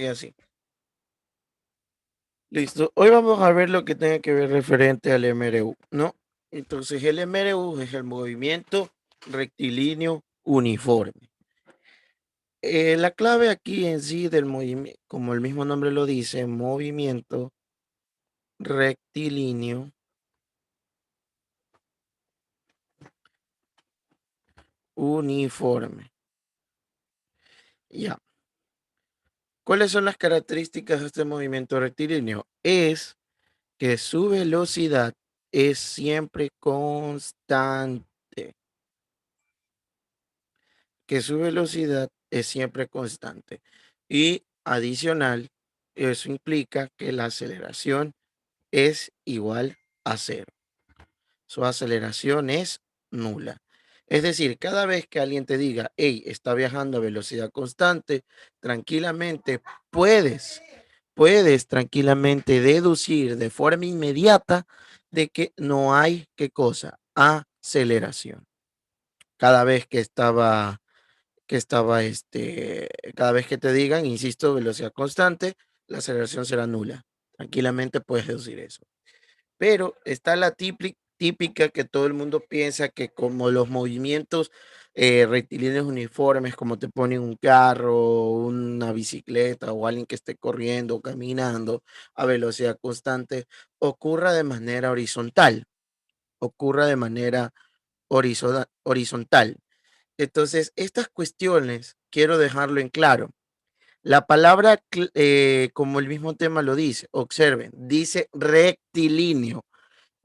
así. Listo. Hoy vamos a ver lo que tenga que ver referente al MRU, ¿no? Entonces, el MRU es el movimiento rectilíneo uniforme. La clave aquí en sí del movimiento, como el mismo nombre lo dice, movimiento rectilíneo uniforme. Ya. ¿Cuáles son las características de este movimiento rectilíneo? Es que su velocidad es siempre constante. Que su velocidad es siempre constante. Y adicional, eso implica que la aceleración es igual a cero. Su aceleración es nula. Es decir, cada vez que alguien te diga, hey, está viajando a velocidad constante, tranquilamente puedes tranquilamente deducir de forma inmediata de que no hay, ¿qué cosa? Aceleración. Cada vez cada vez que te digan, insisto, velocidad constante, la aceleración será nula. Tranquilamente puedes deducir eso. Pero está la típica que todo el mundo piensa que como los movimientos rectilíneos uniformes, como te ponen un carro, una bicicleta o alguien que esté corriendo o caminando a velocidad constante, ocurra de manera horizontal, ocurra de manera horizontal. Entonces, estas cuestiones, quiero dejarlo en claro. La palabra, como el mismo tema lo dice, observen, dice rectilíneo.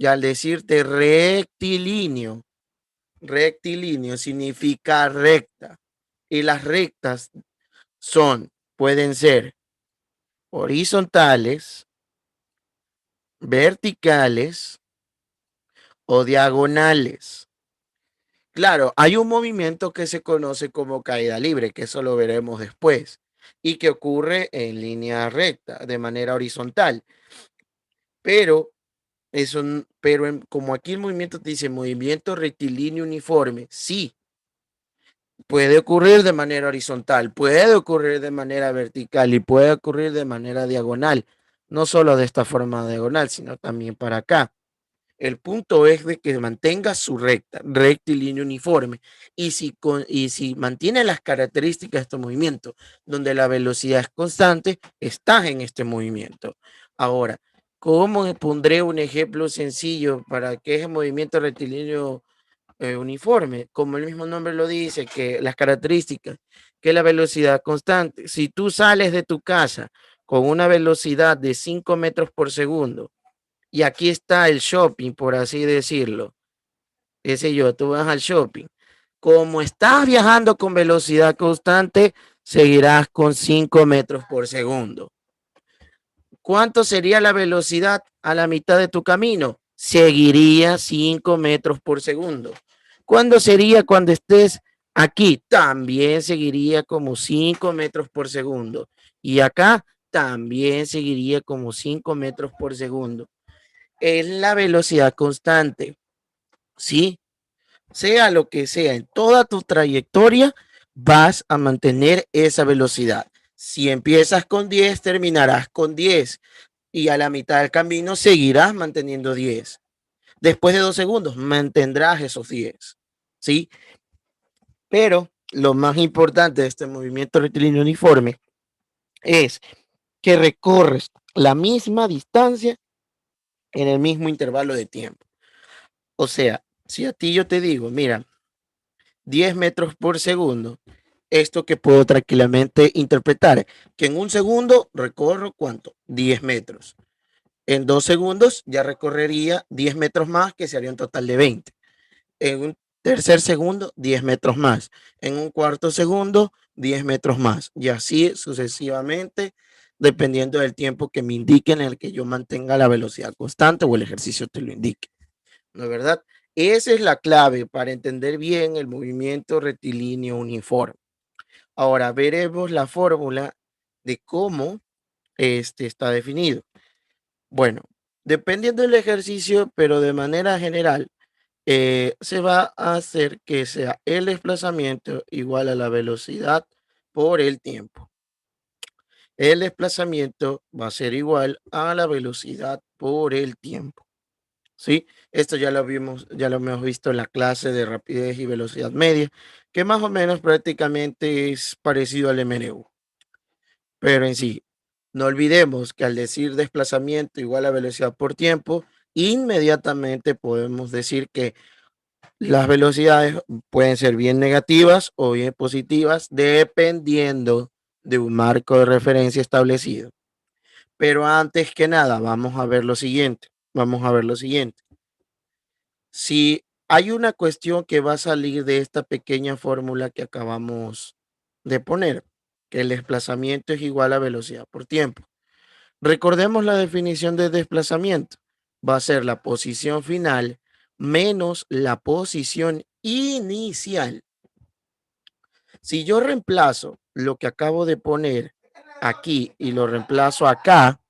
Y al decirte rectilíneo, rectilíneo significa recta. Y las rectas pueden ser horizontales, verticales o diagonales. Claro, hay un movimiento que se conoce como caída libre, que eso lo veremos después, y que ocurre en línea recta, de manera horizontal. Pero como aquí el movimiento te dice movimiento rectilíneo uniforme, sí, puede ocurrir de manera horizontal, puede ocurrir de manera vertical y puede ocurrir de manera diagonal. No solo de esta forma diagonal, sino también para acá. El punto es de que mantenga su rectilíneo uniforme. Y si mantiene las características de este movimiento, donde la velocidad es constante, estás en este movimiento. Ahora, ¿cómo pondré un ejemplo sencillo para que ese movimiento rectilíneo uniforme? Como el mismo nombre lo dice, que las características, que la velocidad constante. Si tú sales de tu casa con una velocidad de 5 metros por segundo, y aquí está el shopping, por así decirlo. Ese yo, tú vas al shopping. Como estás viajando con velocidad constante, seguirás con 5 metros por segundo. ¿Cuánto sería la velocidad a la mitad de tu camino? Seguiría 5 metros por segundo. ¿Cuándo sería cuando estés aquí? También seguiría como 5 metros por segundo. Y acá también seguiría como 5 metros por segundo. Es la velocidad constante, ¿sí? Sea lo que sea, en toda tu trayectoria vas a mantener esa velocidad. Si empiezas con 10, terminarás con 10 y a la mitad del camino seguirás manteniendo 10. Después de 2 segundos mantendrás esos 10, ¿sí? Pero lo más importante de este movimiento rectilíneo uniforme es que recorres la misma distancia en el mismo intervalo de tiempo. O sea, si a ti yo te digo, mira, 10 metros por segundo, esto que puedo tranquilamente interpretar, que en un segundo recorro ¿cuánto? 10 metros. En 2 segundos ya recorrería 10 metros más, que sería un total de 20. En un tercer segundo, 10 metros más. En un cuarto segundo, 10 metros más. Y así sucesivamente, dependiendo del tiempo que me indique en el que yo mantenga la velocidad constante o el ejercicio te lo indique. ¿No es verdad? Esa es la clave para entender bien el movimiento rectilíneo uniforme. Ahora veremos la fórmula de cómo este está definido. Bueno, dependiendo del ejercicio, pero de manera general, se va a hacer que sea el desplazamiento igual a la velocidad por el tiempo. el desplazamiento va a ser igual a la velocidad por el tiempo. ¿Sí? Esto ya lo hemos visto en la clase de rapidez y velocidad media, que más o menos prácticamente es parecido al MNU. Pero en sí, no olvidemos que al decir desplazamiento igual a velocidad por tiempo, inmediatamente podemos decir que las velocidades pueden ser bien negativas o bien positivas, dependiendo de un marco de referencia establecido. Pero antes que nada, vamos a ver lo siguiente. Vamos a ver lo siguiente. Si hay una cuestión que va a salir de esta pequeña fórmula que acabamos de poner, que el desplazamiento es igual a velocidad por tiempo. Recordemos la definición de desplazamiento. Va a ser la posición final menos la posición inicial. Si yo reemplazo lo que acabo de poner aquí y lo reemplazo acá,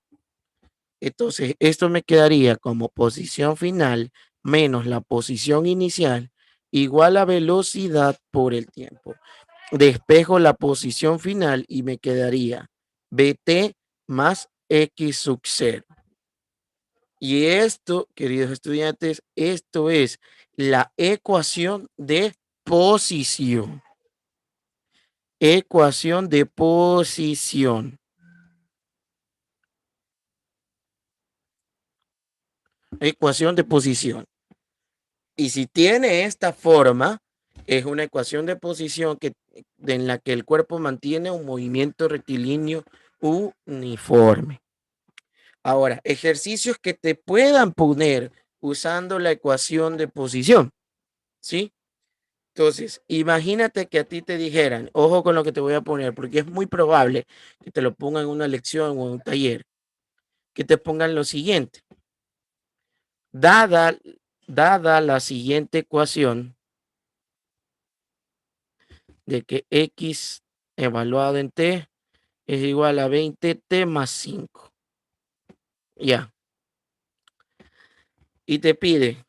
entonces esto me quedaría como posición final menos la posición inicial igual a velocidad por el tiempo. Despejo la posición final y me quedaría BT más X sub 0. Y esto, queridos estudiantes, esto es la ecuación de posición. Ecuación de posición. Ecuación de posición. Y si tiene esta forma, es una ecuación de posición en la que el cuerpo mantiene un movimiento rectilíneo uniforme. Ahora, ejercicios que te puedan poner usando la ecuación de posición, ¿sí? Entonces, imagínate que a ti te dijeran, ojo con lo que te voy a poner, porque es muy probable que te lo pongan en una lección o en un taller, que te pongan lo siguiente. Dada, dada la siguiente ecuación de que x evaluado en t es igual a 20t más 5. Ya. Y te pide,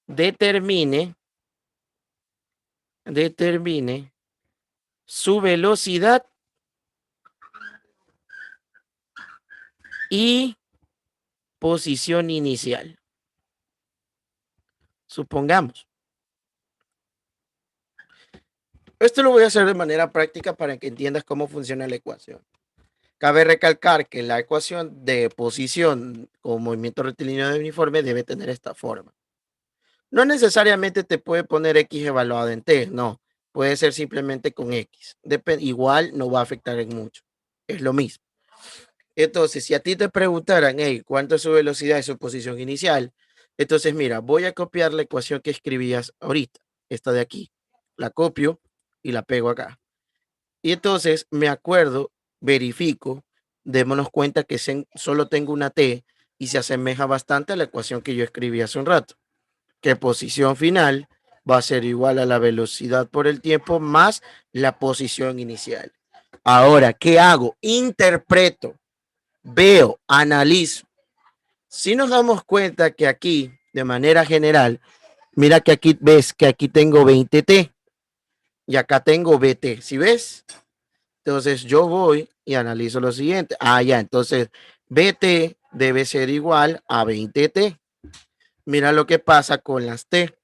determine su velocidad y posición inicial. Supongamos. Esto lo voy a hacer de manera práctica para que entiendas cómo funciona la ecuación. Cabe recalcar que la ecuación de posición con movimiento rectilíneo de uniforme debe tener esta forma. No necesariamente te puede poner x evaluado en t, no. Puede ser simplemente con x. Igual no va a afectar en mucho. Es lo mismo. Entonces, si a ti te preguntaran, hey, ¿cuánto es su velocidad y su posición inicial? Entonces, mira, voy a copiar la ecuación que escribías ahorita, esta de aquí. La copio y la pego acá. Y entonces me acuerdo, verifico, démonos cuenta que solo tengo una t y se asemeja bastante a la ecuación que yo escribí hace un rato, que posición final va a ser igual a la velocidad por el tiempo más la posición inicial. Ahora, ¿qué hago? Interpreto, veo, analizo. Si nos damos cuenta que aquí, de manera general, mira que aquí ves que aquí tengo 20t y acá tengo bt. ¿Sí ves? Entonces yo voy y analizo lo siguiente. Ya, entonces bt debe ser igual a 20t. Mira lo que pasa con las t.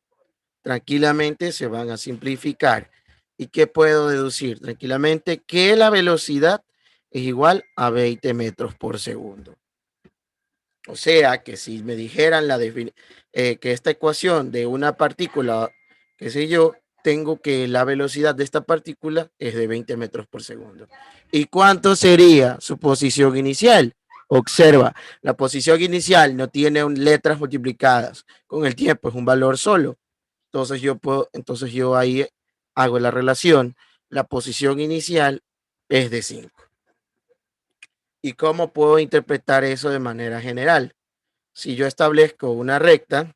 Tranquilamente se van a simplificar. ¿Y qué puedo deducir? Tranquilamente que la velocidad es igual a 20 metros por segundo. O sea que si me dijeran que esta ecuación de una partícula, qué sé yo, tengo que la velocidad de esta partícula es de 20 metros por segundo. ¿Y cuánto sería su posición inicial? Observa, la posición inicial no tiene letras multiplicadas con el tiempo, es un valor solo. Entonces yo ahí hago la relación. La posición inicial es de 5. ¿Y cómo puedo interpretar eso de manera general? Si yo establezco una recta,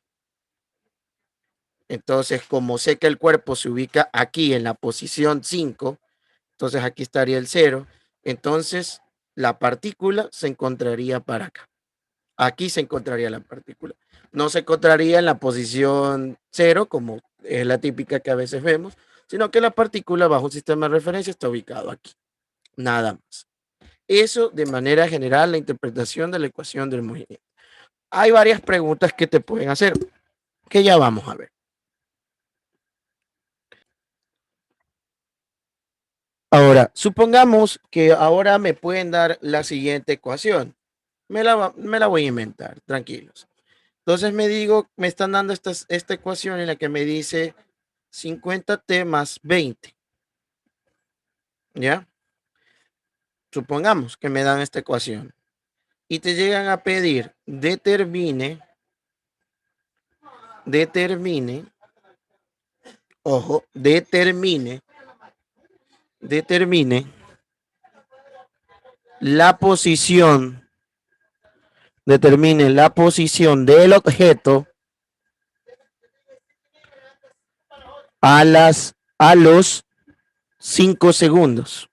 entonces como sé que el cuerpo se ubica aquí en la posición 5, entonces aquí estaría el 0, entonces la partícula se encontraría para acá. Aquí se encontraría la partícula. No se encontraría en la posición 0, como es la típica que a veces vemos, sino que la partícula bajo un sistema de referencia está ubicado aquí. Nada más. Eso de manera general, la interpretación de la ecuación del movimiento. Hay varias preguntas que te pueden hacer, que ya vamos a ver. Ahora, supongamos que ahora me pueden dar la siguiente ecuación. Me la voy a inventar, tranquilos. Entonces me están dando esta ecuación en la que me dice 50t más 20. ¿Ya? Supongamos que me dan esta ecuación y te llegan a pedir ojo, determine la posición, determine la posición del objeto a los 5 segundos.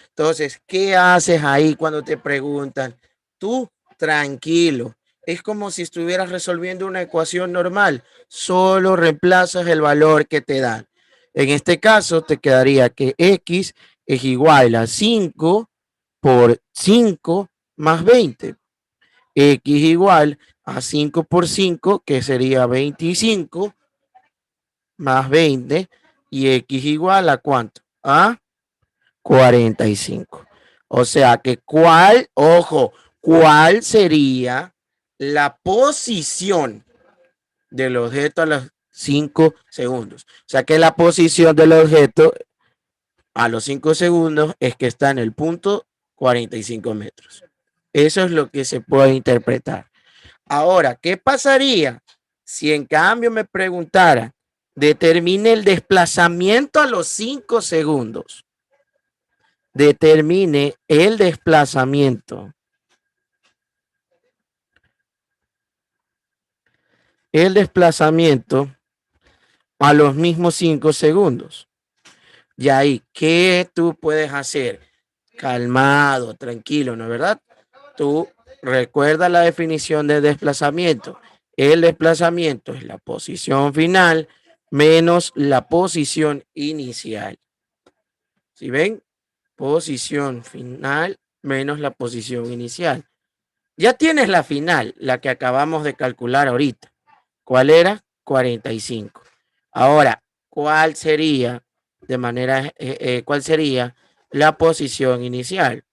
Entonces, ¿qué haces ahí cuando te preguntan? Tú, tranquilo. Es como si estuvieras resolviendo una ecuación normal. Solo reemplazas el valor que te dan. En este caso, te quedaría que x es igual a 5 por 5 más 20. X igual a 5 por 5, que sería 25, más 20. Y x igual a ¿cuánto? A 45. O sea que cuál sería la posición del objeto a los 5 segundos. O sea que la posición del objeto a los 5 segundos es que está en el punto 45 metros. Eso es lo que se puede interpretar. Ahora, ¿qué pasaría si en cambio me preguntara, determine el desplazamiento a los 5 segundos? Determine el desplazamiento. El desplazamiento a los mismos 5 segundos. Y ahí, ¿qué tú puedes hacer? Calmado, tranquilo, ¿no es verdad? Tú recuerda la definición de desplazamiento. El desplazamiento es la posición final menos la posición inicial. ¿Sí ven? Posición final menos la posición inicial. Ya tienes la final, la que acabamos de calcular ahorita. ¿Cuál era? 45. Ahora, ¿cuál sería cuál sería la posición inicial?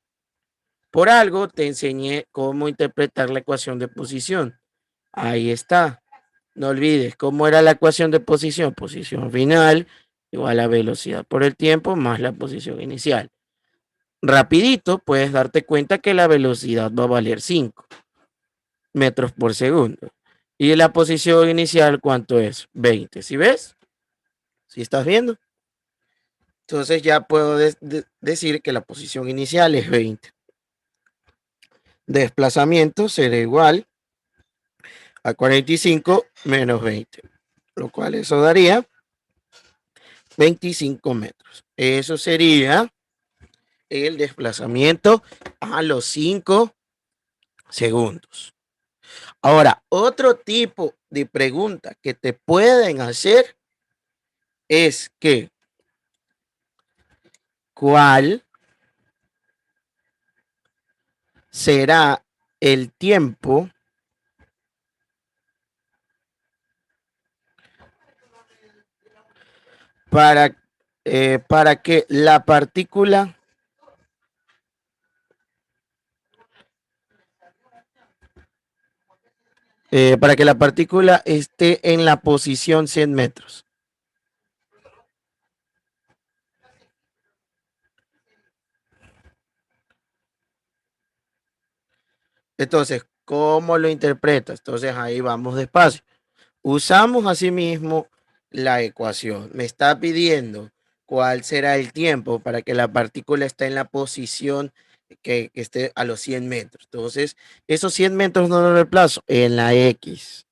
Por algo te enseñé cómo interpretar la ecuación de posición. Ahí está. No olvides cómo era la ecuación de posición. Posición final igual a velocidad por el tiempo más la posición inicial. Rapidito puedes darte cuenta que la velocidad va a valer 5 metros por segundo. Y la posición inicial, ¿cuánto es? 20. ¿Sí ves? ¿Sí estás viendo? Entonces ya puedo decir que la posición inicial es 20. Desplazamiento será igual a 45 menos 20, lo cual eso daría 25 metros. Eso sería el desplazamiento a los 5 segundos. Ahora, otro tipo de pregunta que te pueden hacer es que ¿cuál será el tiempo para, para que la partícula esté en la posición 100 metros? Entonces, ¿cómo lo interpretas? Entonces ahí vamos despacio. Usamos asimismo la ecuación. Me está pidiendo cuál será el tiempo para que la partícula esté en la posición que esté a los 100 metros. Entonces, esos 100 metros no los reemplazo en la X.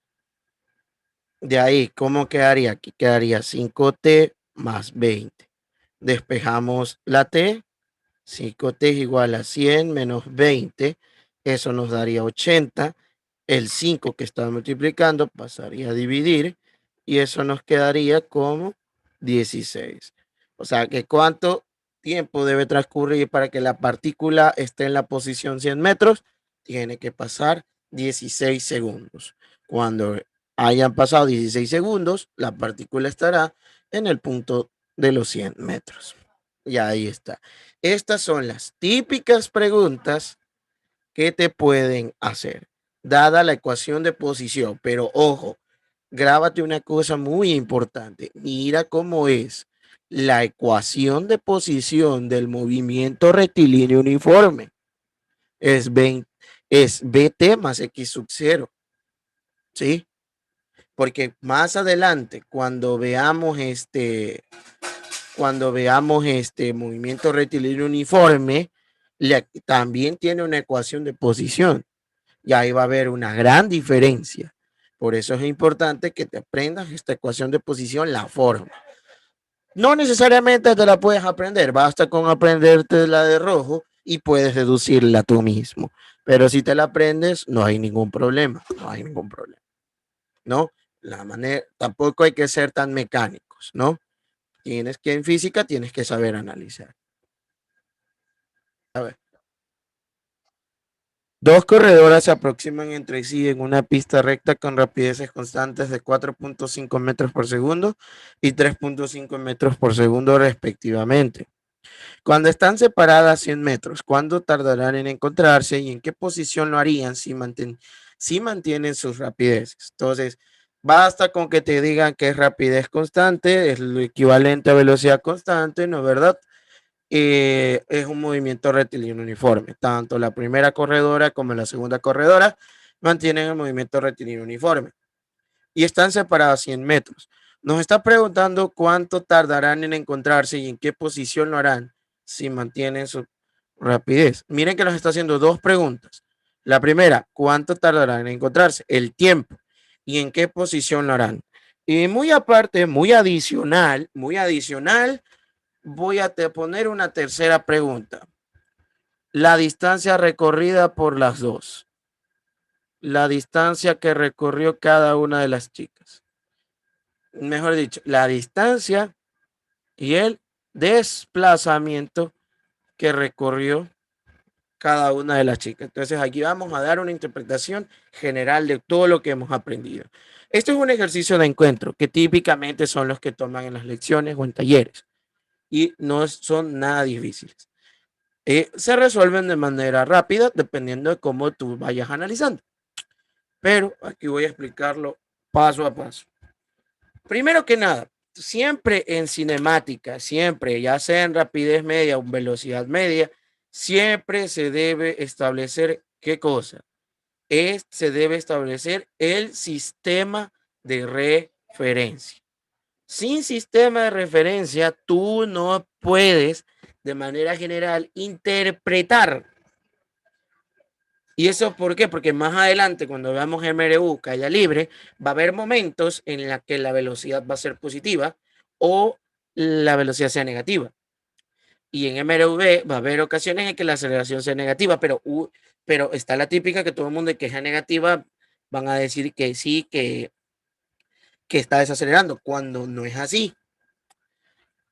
De ahí, ¿cómo quedaría? Aquí quedaría 5t más 20. Despejamos la t. 5t es igual a 100 menos 20. Eso nos daría 80. El 5 que está multiplicando pasaría a dividir y eso nos quedaría como 16. O sea que ¿cuánto tiempo debe transcurrir para que la partícula esté en la posición 100 metros? Tiene que pasar 16 segundos. Cuando hayan pasado 16 segundos, la partícula estará en el punto de los 100 metros. Y ahí está. Estas son las típicas preguntas que te pueden hacer, dada la ecuación de posición. Pero ojo, grábate una cosa muy importante. Mira cómo es la ecuación de posición del movimiento rectilíneo uniforme. Es, 20, es BT más X sub 0. ¿Sí? Porque más adelante, cuando veamos este movimiento rectilíneo uniforme, también tiene una ecuación de posición. Y ahí va a haber una gran diferencia. Por eso es importante que te aprendas esta ecuación de posición, la forma. No necesariamente te la puedes aprender, basta con aprenderte la de rojo y puedes deducirla tú mismo. Pero si te la aprendes, no hay ningún problema, no hay ningún problema, ¿no? La manera, tampoco hay que ser tan mecánicos, ¿no? Tienes que en física tienes que saber analizar. A ver. Dos corredoras se aproximan entre sí en una pista recta con rapideces constantes de 4.5 metros por segundo y 3.5 metros por segundo respectivamente. Cuando están separadas 100 metros, ¿cuándo tardarán en encontrarse y en qué posición lo harían si mantienen sus rapideces? Entonces, basta con que te digan que es rapidez constante, es lo equivalente a velocidad constante, ¿no es verdad? Es un movimiento rectilíneo uniforme. Tanto la primera corredora como la segunda corredora mantienen el movimiento rectilíneo uniforme y están separadas 100 metros. Nos está preguntando cuánto tardarán en encontrarse y en qué posición lo harán si mantienen su rapidez. Miren que nos está haciendo dos preguntas. La primera, ¿cuánto tardarán en encontrarse? El tiempo y en qué posición lo harán. Y muy aparte, muy adicional, voy a te poner una tercera pregunta. La distancia recorrida por las dos. La distancia que recorrió cada una de las chicas. Mejor dicho, la distancia y el desplazamiento que recorrió cada una de las chicas. Entonces aquí vamos a dar una interpretación general de todo lo que hemos aprendido. Esto es un ejercicio de encuentro que típicamente son los que toman en las lecciones o en talleres y no son nada difíciles. Se resuelven de manera rápida dependiendo de cómo tú vayas analizando. Pero aquí voy a explicarlo paso a paso. Primero que nada, siempre en cinemática, siempre, ya sea en rapidez media o en velocidad media, siempre se debe establecer qué cosa. Se debe establecer el sistema de referencia. Sin sistema de referencia, tú no puedes de manera general interpretar. ¿Y eso por qué? Porque más adelante, cuando veamos MRU, caída libre, va a haber momentos en los que la velocidad va a ser positiva o la velocidad sea negativa. Y en MRV va a haber ocasiones en que la aceleración sea negativa, pero está la típica que todo el mundo que es negativa van a decir que sí, que está desacelerando, cuando no es así.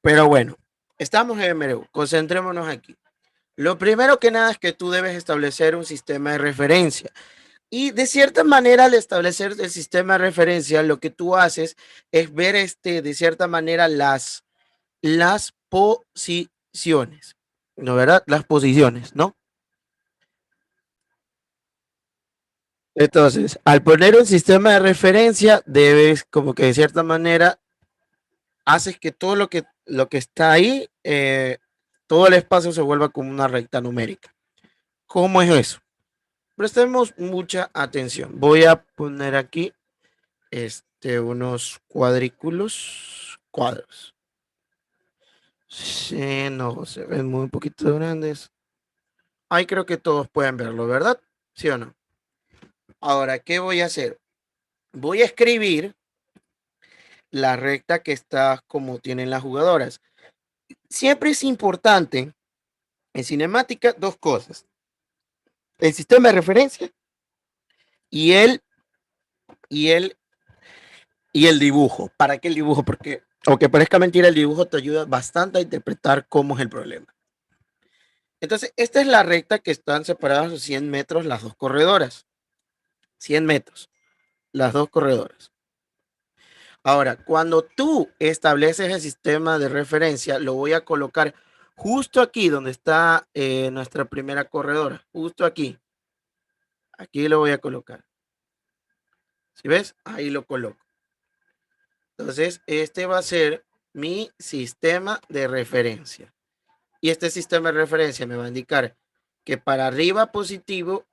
Pero bueno, estamos en MRU, concentrémonos aquí. Lo primero que nada es que tú debes establecer un sistema de referencia. Y de cierta manera, al establecer el sistema de referencia, lo que tú haces es ver de cierta manera las posiciones, ¿no verdad? Las posiciones, ¿no? Entonces, al poner un sistema de referencia, debes como que de cierta manera haces que todo lo que está ahí, todo el espacio se vuelva como una recta numérica. ¿Cómo es eso? Prestemos mucha atención. Voy a poner aquí unos cuadros. Sí, no, se ven muy poquito grandes. Ahí creo que todos pueden verlo, ¿verdad? ¿Sí o no? Ahora, ¿qué voy a hacer? Voy a escribir la recta que está como tienen las jugadoras. Siempre es importante en cinemática dos cosas. El sistema de referencia y el, y el, y el dibujo. ¿Para qué el dibujo? Porque Aunque parezca mentira, el dibujo te ayuda bastante a interpretar cómo es el problema. Entonces, esta es la recta que están separadas a 100 metros las dos corredoras. 100 metros, las dos corredoras. Ahora, cuando tú estableces el sistema de referencia, lo voy a colocar justo aquí donde está nuestra primera corredora. Justo aquí. Aquí lo voy a colocar. ¿Sí ves? Ahí lo coloco. Entonces, este va a ser mi sistema de referencia. Y este sistema de referencia me va a indicar que para arriba positivo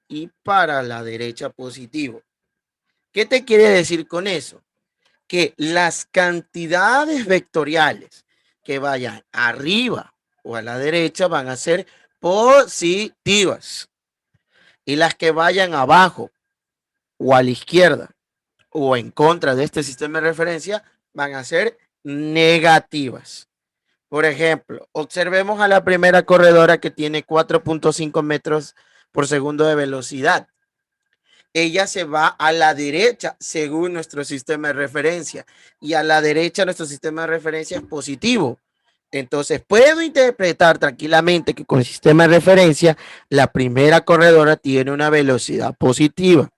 y para la derecha positivo. ¿Qué te quiere decir con eso? Que las cantidades vectoriales que vayan arriba o a la derecha van a ser positivas. Y las que vayan abajo o a la izquierda o en contra de este sistema de referencia van a ser negativas. Por ejemplo, observemos a la primera corredora que tiene 4.5 metros por segundo de velocidad. Ella se va a la derecha según nuestro sistema de referencia y a la derecha nuestro sistema de referencia es positivo. Entonces puedo interpretar tranquilamente que con el sistema de referencia la primera corredora tiene una velocidad positiva.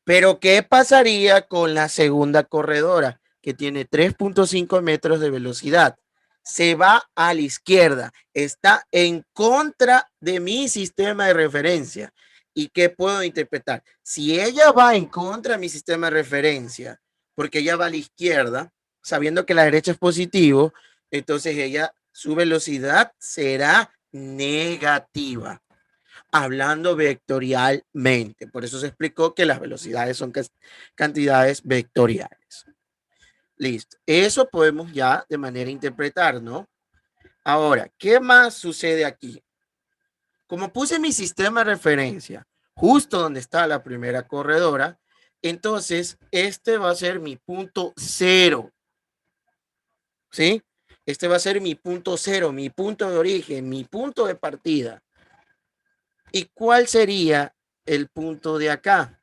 Pero ¿qué pasaría con la segunda corredora que tiene 3.5 metros de velocidad? Se va a la izquierda, está en contra de mi sistema de referencia. ¿Y qué puedo interpretar? Si ella va en contra de mi sistema de referencia, porque ella va a la izquierda, sabiendo que la derecha es positivo, entonces ella, su velocidad será negativa hablando vectorialmente. Por eso se explicó que las velocidades son cantidades vectoriales. Listo. Eso podemos ya de manera interpretar, ¿no? Ahora, ¿qué más sucede aquí? Como puse mi sistema de referencia justo donde está la primera corredora, entonces este va a ser mi punto cero. ¿Sí? Este va a ser mi punto cero, mi punto de origen, mi punto de partida. ¿Y cuál sería el punto de acá?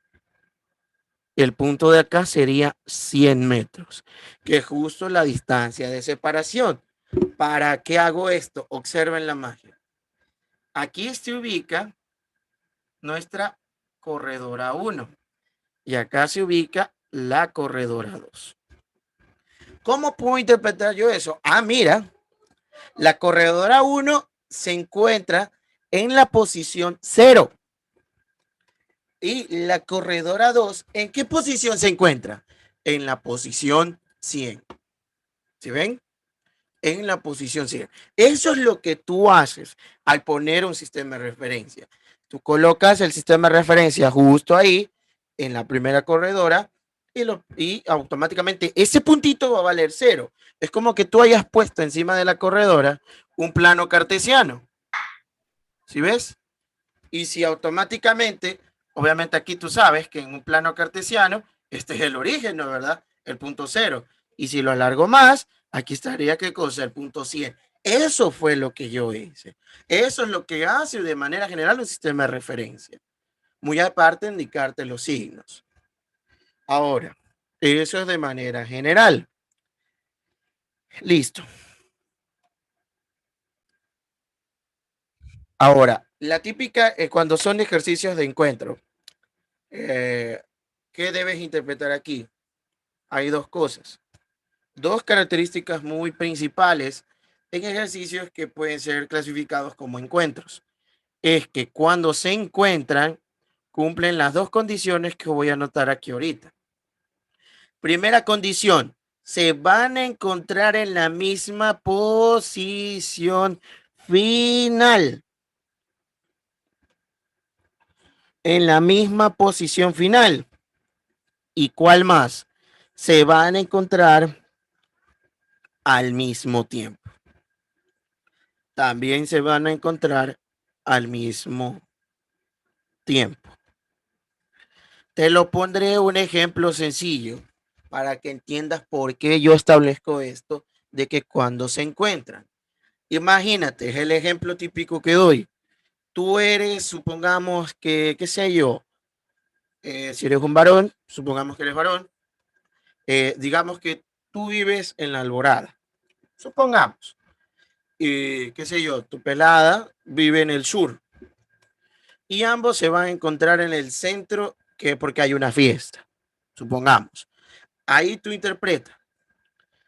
El punto de acá sería 100 metros, que es justo la distancia de separación. ¿Para qué hago esto? Observen la magia. Aquí se ubica nuestra corredora 1 y acá se ubica la corredora 2. ¿Cómo puedo interpretar yo eso? Ah, mira, la corredora 1 se encuentra en la posición 0 y la corredora 2, ¿en qué posición se encuentra? En la posición 100. ¿Sí ven? En la posición 100. Eso es lo que tú haces al poner un sistema de referencia. Tú colocas el sistema de referencia justo ahí, en la primera corredora, y automáticamente ese puntito va a valer 0. Es como que tú hayas puesto encima de la corredora un plano cartesiano. ¿Sí ves? Y si automáticamente, obviamente aquí tú sabes que en un plano cartesiano, este es el origen, ¿no? ¿Verdad? El punto 0. Y si lo alargo más, aquí estaría, ¿qué cosa? El punto 100. Eso fue lo que yo hice. Eso es lo que hace de manera general un sistema de referencia. Muy aparte de indicarte los signos. Ahora, eso es de manera general. Listo. Ahora, la típica, cuando son ejercicios de encuentro, eh, ¿qué debes interpretar aquí? Hay dos cosas. Dos características muy principales en ejercicios que pueden ser clasificados como encuentros. Es que cuando se encuentran, cumplen las dos condiciones que voy a anotar aquí ahorita. Primera condición, se van a encontrar en la misma posición final. En la misma posición final. ¿Y cuál más? Se van a encontrar al mismo tiempo. También se van a encontrar al mismo tiempo. Te lo pondré un ejemplo sencillo para que entiendas por qué yo establezco esto de que cuando se encuentran. Imagínate, es el ejemplo típico que doy. Tú eres, supongamos que, qué sé yo, si eres un varón, supongamos que eres varón, digamos que tú vives en la Alborada, supongamos, y qué sé yo, tu pelada vive en el sur y ambos se van a encontrar en el centro que porque hay una fiesta, supongamos. Ahí tú interpretas,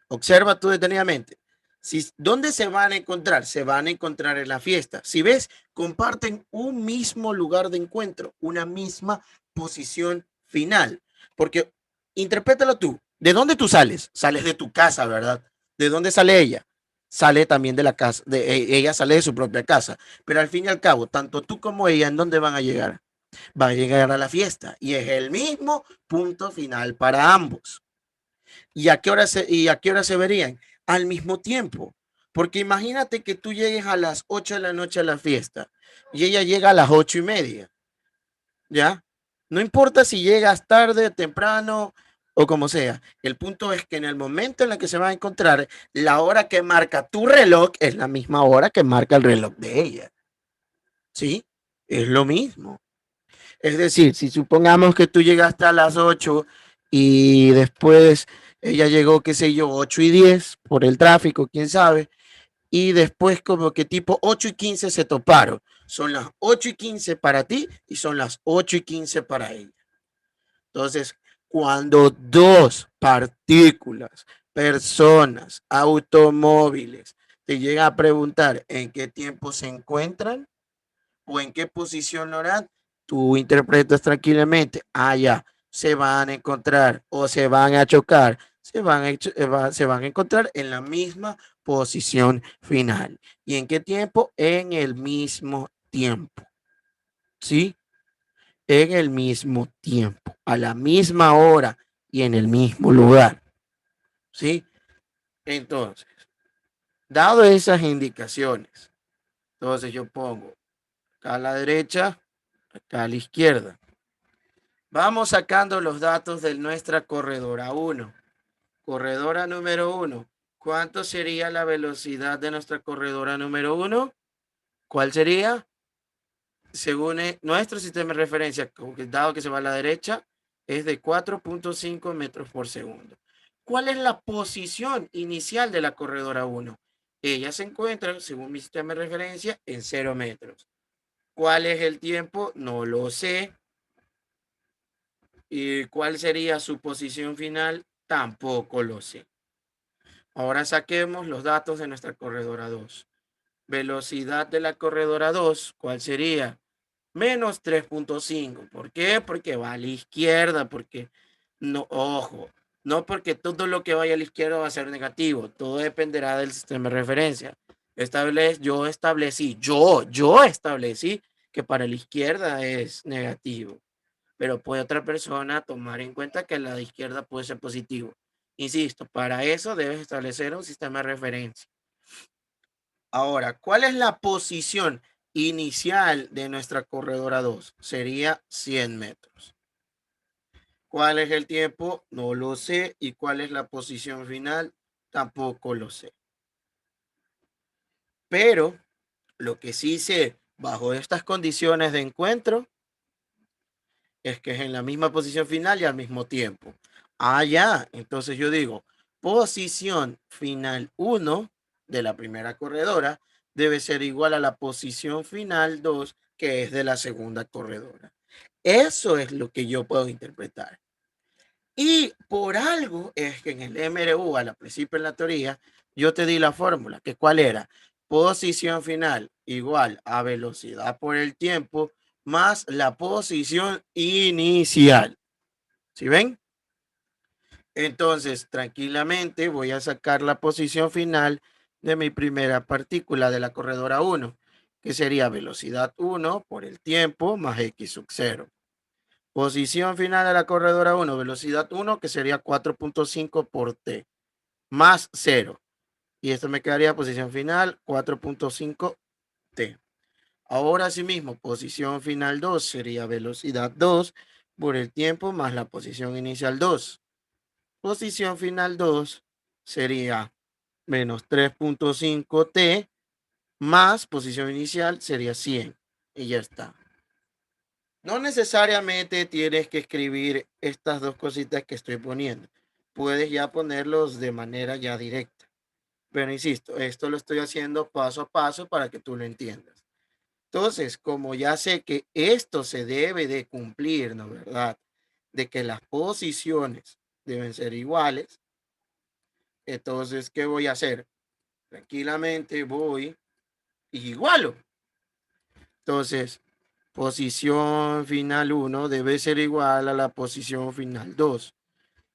observa tú detenidamente. Si, ¿dónde se van a encontrar? Se van a encontrar en la fiesta. Si ves, comparten un mismo lugar de encuentro, una misma posición final. Porque interprétalo tú. ¿De dónde tú sales? Sales de tu casa, ¿verdad? ¿De dónde sale ella? Sale también de la casa. Ella sale de su propia casa. Pero al fin y al cabo, tanto tú como ella, ¿en dónde van a llegar? Van a llegar a la fiesta. Y es el mismo punto final para ambos. ¿Y a qué hora se verían? Al mismo tiempo. Porque imagínate que tú llegues a las 8 de la noche a la fiesta y ella llega a las 8:30, ¿ya? No importa si llegas tarde, temprano o como sea. El punto es que en el momento en el que se van a encontrar, la hora que marca tu reloj es la misma hora que marca el reloj de ella. ¿Sí? Es lo mismo. Es decir, si supongamos que tú llegaste a las 8 y después ella llegó, qué sé yo, 8:10 por el tráfico, quién sabe, y después como que tipo 8:15 se toparon. Son las 8:15 para ti y son las 8:15 para ella. Entonces, cuando dos partículas, personas, automóviles, te llegan a preguntar en qué tiempo se encuentran, o en qué posición lo harán, tú interpretas tranquilamente, ya, se van a encontrar o se van a chocar, se van a encontrar en la misma posición final. ¿Y en qué tiempo? En el mismo tiempo, ¿sí? En el mismo tiempo, a la misma hora y en el mismo lugar, ¿sí? Entonces, dado esas indicaciones, entonces yo pongo acá a la derecha, acá a la izquierda. Vamos sacando los datos de nuestra corredora 1. Corredora número 1. ¿Cuánto sería la velocidad de nuestra corredora número 1? ¿Cuál sería? Según nuestro sistema de referencia, dado que se va a la derecha, es de 4.5 metros por segundo. ¿Cuál es la posición inicial de la corredora 1? Ella se encuentra, según mi sistema de referencia, en 0 metros. ¿Cuál es el tiempo? No lo sé. ¿Y cuál sería su posición final? Tampoco lo sé. Ahora saquemos los datos de nuestra corredora 2. Velocidad de la corredora 2, ¿cuál sería? Menos 3.5. ¿Por qué? Porque va a la izquierda, porque no, ojo, no porque todo lo que vaya a la izquierda va a ser negativo, todo dependerá del sistema de referencia. Yo establecí que para la izquierda es negativo, pero puede otra persona tomar en cuenta que la de izquierda puede ser positivo. Insisto, para eso debes establecer un sistema de referencia. Ahora, ¿cuál es la posición inicial de nuestra corredora 2? Sería 100 metros. ¿Cuál es el tiempo? No lo sé. ¿Y cuál es la posición final? Tampoco lo sé. Pero lo que sí sé bajo estas condiciones de encuentro es que es en la misma posición final y al mismo tiempo. Ya. Entonces yo digo, posición final 1 de la primera corredora debe ser igual a la posición final 2 que es de la segunda corredora. Eso es lo que yo puedo interpretar. Y por algo es que en el MRU, al principio en la teoría, yo te di la fórmula, que cuál era, posición final igual a velocidad por el tiempo más la posición inicial. ¿Sí ven? Entonces, tranquilamente voy a sacar la posición final de mi primera partícula de la corredora 1, que sería velocidad 1 por el tiempo más x sub 0. Posición final de la corredora 1, velocidad 1, que sería 4.5 por t, más 0. Y esto me quedaría posición final 4.5 t. Ahora sí mismo, posición final 2 sería velocidad 2 por el tiempo más la posición inicial 2. Posición final 2 sería menos 3.5 t más posición inicial sería 100. Y ya está. No necesariamente tienes que escribir estas dos cositas que estoy poniendo. puedes ya ponerlos de manera ya directa. Pero insisto, esto lo estoy haciendo paso a paso para que tú lo entiendas. Entonces, como ya sé que esto se debe de cumplir, ¿no? ¿Verdad? De que las posiciones deben ser iguales. Entonces, ¿qué voy a hacer? Tranquilamente voy y igualo. Entonces, posición final 1 debe ser igual a la posición final 2.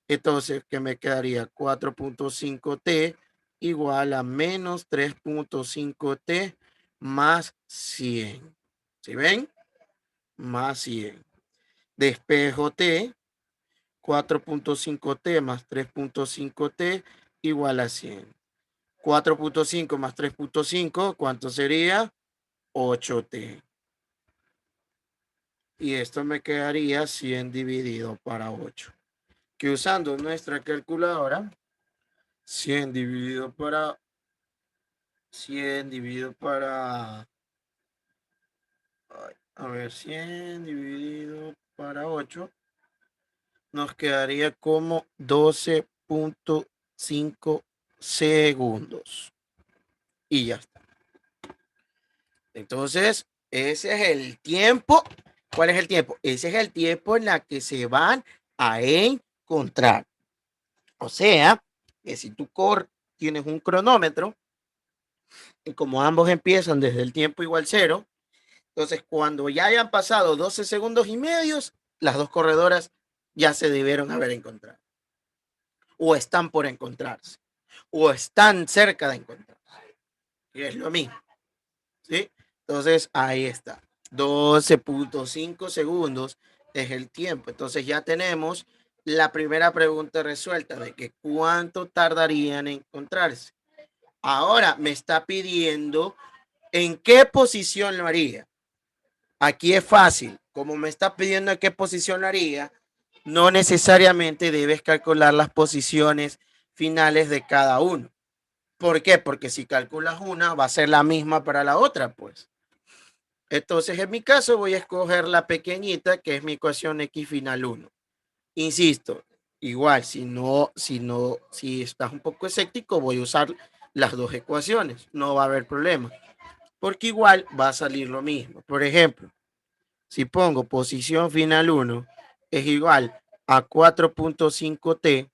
Entonces, ¿qué me quedaría? 4.5t igual a menos 3.5t más 100. ¿Sí ven? Más 100. Despejo t, 4.5t más 3.5t igual a 100. 4.5 más 3.5, ¿cuánto sería? 8t. Y esto me quedaría 100 dividido para 8. Que usando nuestra calculadora, 100 dividido para 100 dividido para, a ver, 100 dividido para 8, nos quedaría como 12.5 segundos. Y ya está. Entonces, ese es el tiempo. ¿Cuál es el tiempo? Ese es el tiempo en la que se van a encontrar. O sea, que si tú tienes un cronómetro, y como ambos empiezan desde el tiempo igual cero, entonces cuando ya hayan pasado 12 segundos y medios, las dos corredoras ya se debieron haber encontrado. O están por encontrarse. O están cerca de encontrarse. Y es lo mismo. ¿Sí? Entonces ahí está. 12.5 segundos es el tiempo. Entonces ya tenemos la primera pregunta resuelta de que cuánto tardarían en encontrarse. Ahora me está pidiendo en qué posición lo haría. Aquí es fácil. Como me está pidiendo en qué posición lo haría, no necesariamente debes calcular las posiciones finales de cada uno. ¿Por qué? Porque si calculas una, va a ser la misma para la otra, pues. Entonces, en mi caso, voy a escoger la pequeñita, que es mi ecuación x final 1. Insisto, igual, si estás un poco escéptico, voy a usar las dos ecuaciones. No va a haber problema, porque igual va a salir lo mismo. Por ejemplo, si pongo posición final 1 es igual a 4.5t,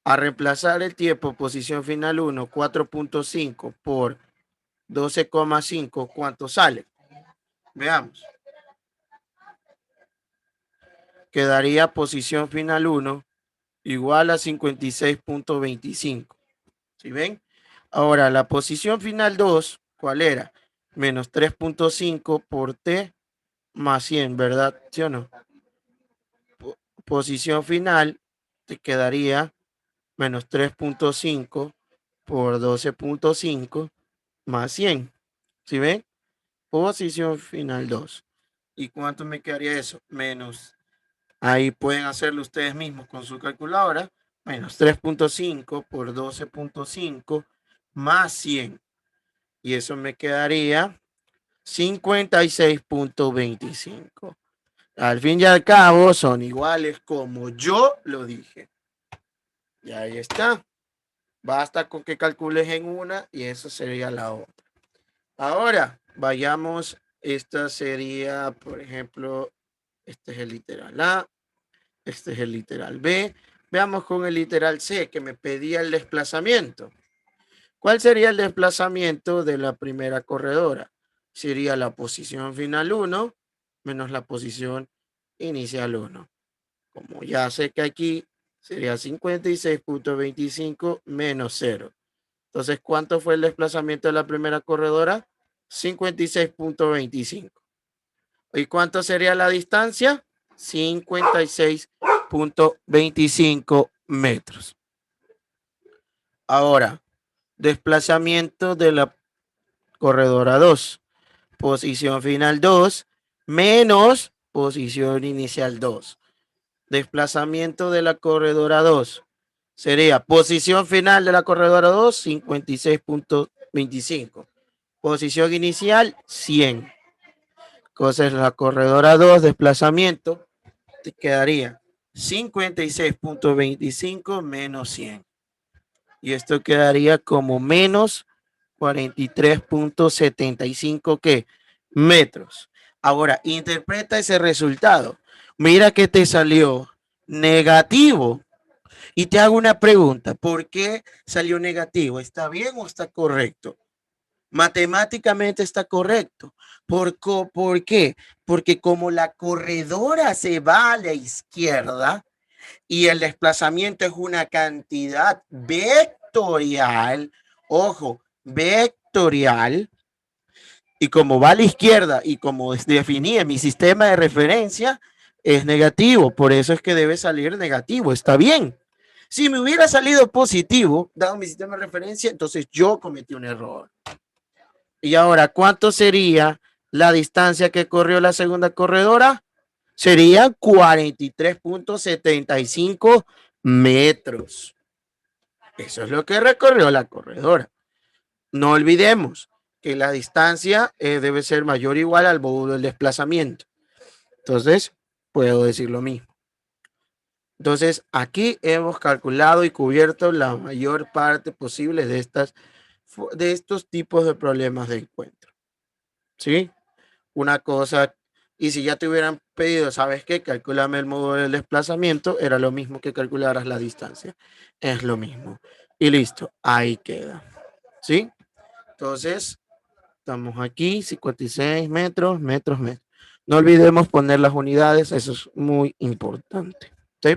a reemplazar el tiempo posición final 1, 4.5 por 12,5, ¿cuánto sale? Veamos. Quedaría posición final 1 igual a 56.25. ¿Sí ven? Ahora, la posición final 2, ¿cuál era? Menos 3.5 por t más 100, ¿verdad? ¿Sí o no? Posición final te quedaría menos 3.5 por 12.5 más 100. ¿Sí ven? Posición final 2. ¿Y cuánto me quedaría eso? Menos. Ahí pueden hacerlo ustedes mismos con su calculadora. Menos 3.5 por 12.5 más 100. Y eso me quedaría 56.25. Al fin y al cabo son iguales como yo lo dije. Y ahí está. Basta con que calcules en una y eso sería la otra. Ahora, vayamos. Esta sería, por ejemplo, este es el literal A, este es el literal B. Veamos con el literal C, que me pedía el desplazamiento. ¿Cuál sería el desplazamiento de la primera corredora? Sería la posición final 1 menos la posición inicial 1. Como ya sé que aquí sería 56.25 menos 0. Entonces, ¿cuánto fue el desplazamiento de la primera corredora? 56.25. ¿Y cuánto sería la distancia? 56.25 metros. Ahora, desplazamiento de la corredora 2. Posición final 2 menos posición inicial 2. Desplazamiento de la corredora 2 sería posición final de la corredora 2, 56.25. Posición inicial, 100. Entonces la corredora 2, desplazamiento, te quedaría 56.25 menos 100. Y esto quedaría como menos 43.75 ¿qué? Metros. Ahora, interpreta ese resultado. Mira que te salió negativo. Y te hago una pregunta. ¿Por qué salió negativo? ¿Está bien o está correcto? Matemáticamente está correcto. ¿Por qué? Porque como la corredora se va a la izquierda y el desplazamiento es una cantidad vectorial, ojo, vectorial, y como va a la izquierda y como definí en mi sistema de referencia, es negativo. Por eso es que debe salir negativo. Está bien. Si me hubiera salido positivo, dado mi sistema de referencia, entonces yo cometí un error. Y ahora, ¿cuánto sería la distancia que corrió la segunda corredora? Serían 43.75 metros. Eso es lo que recorrió la corredora. No olvidemos que la distancia debe ser mayor o igual al módulo del desplazamiento. Entonces, puedo decir lo mismo. Entonces, aquí hemos calculado y cubierto la mayor parte posible de estos tipos de problemas de encuentro. ¿Sí? Una cosa, y si ya te hubieran pedido, ¿sabes qué? Calculame el módulo del desplazamiento, era lo mismo que calcularas la distancia. Es lo mismo. Y listo, ahí queda. ¿Sí? Entonces, estamos aquí, 56 metros, metros, metros. No olvidemos poner las unidades, eso es muy importante. ¿Sí?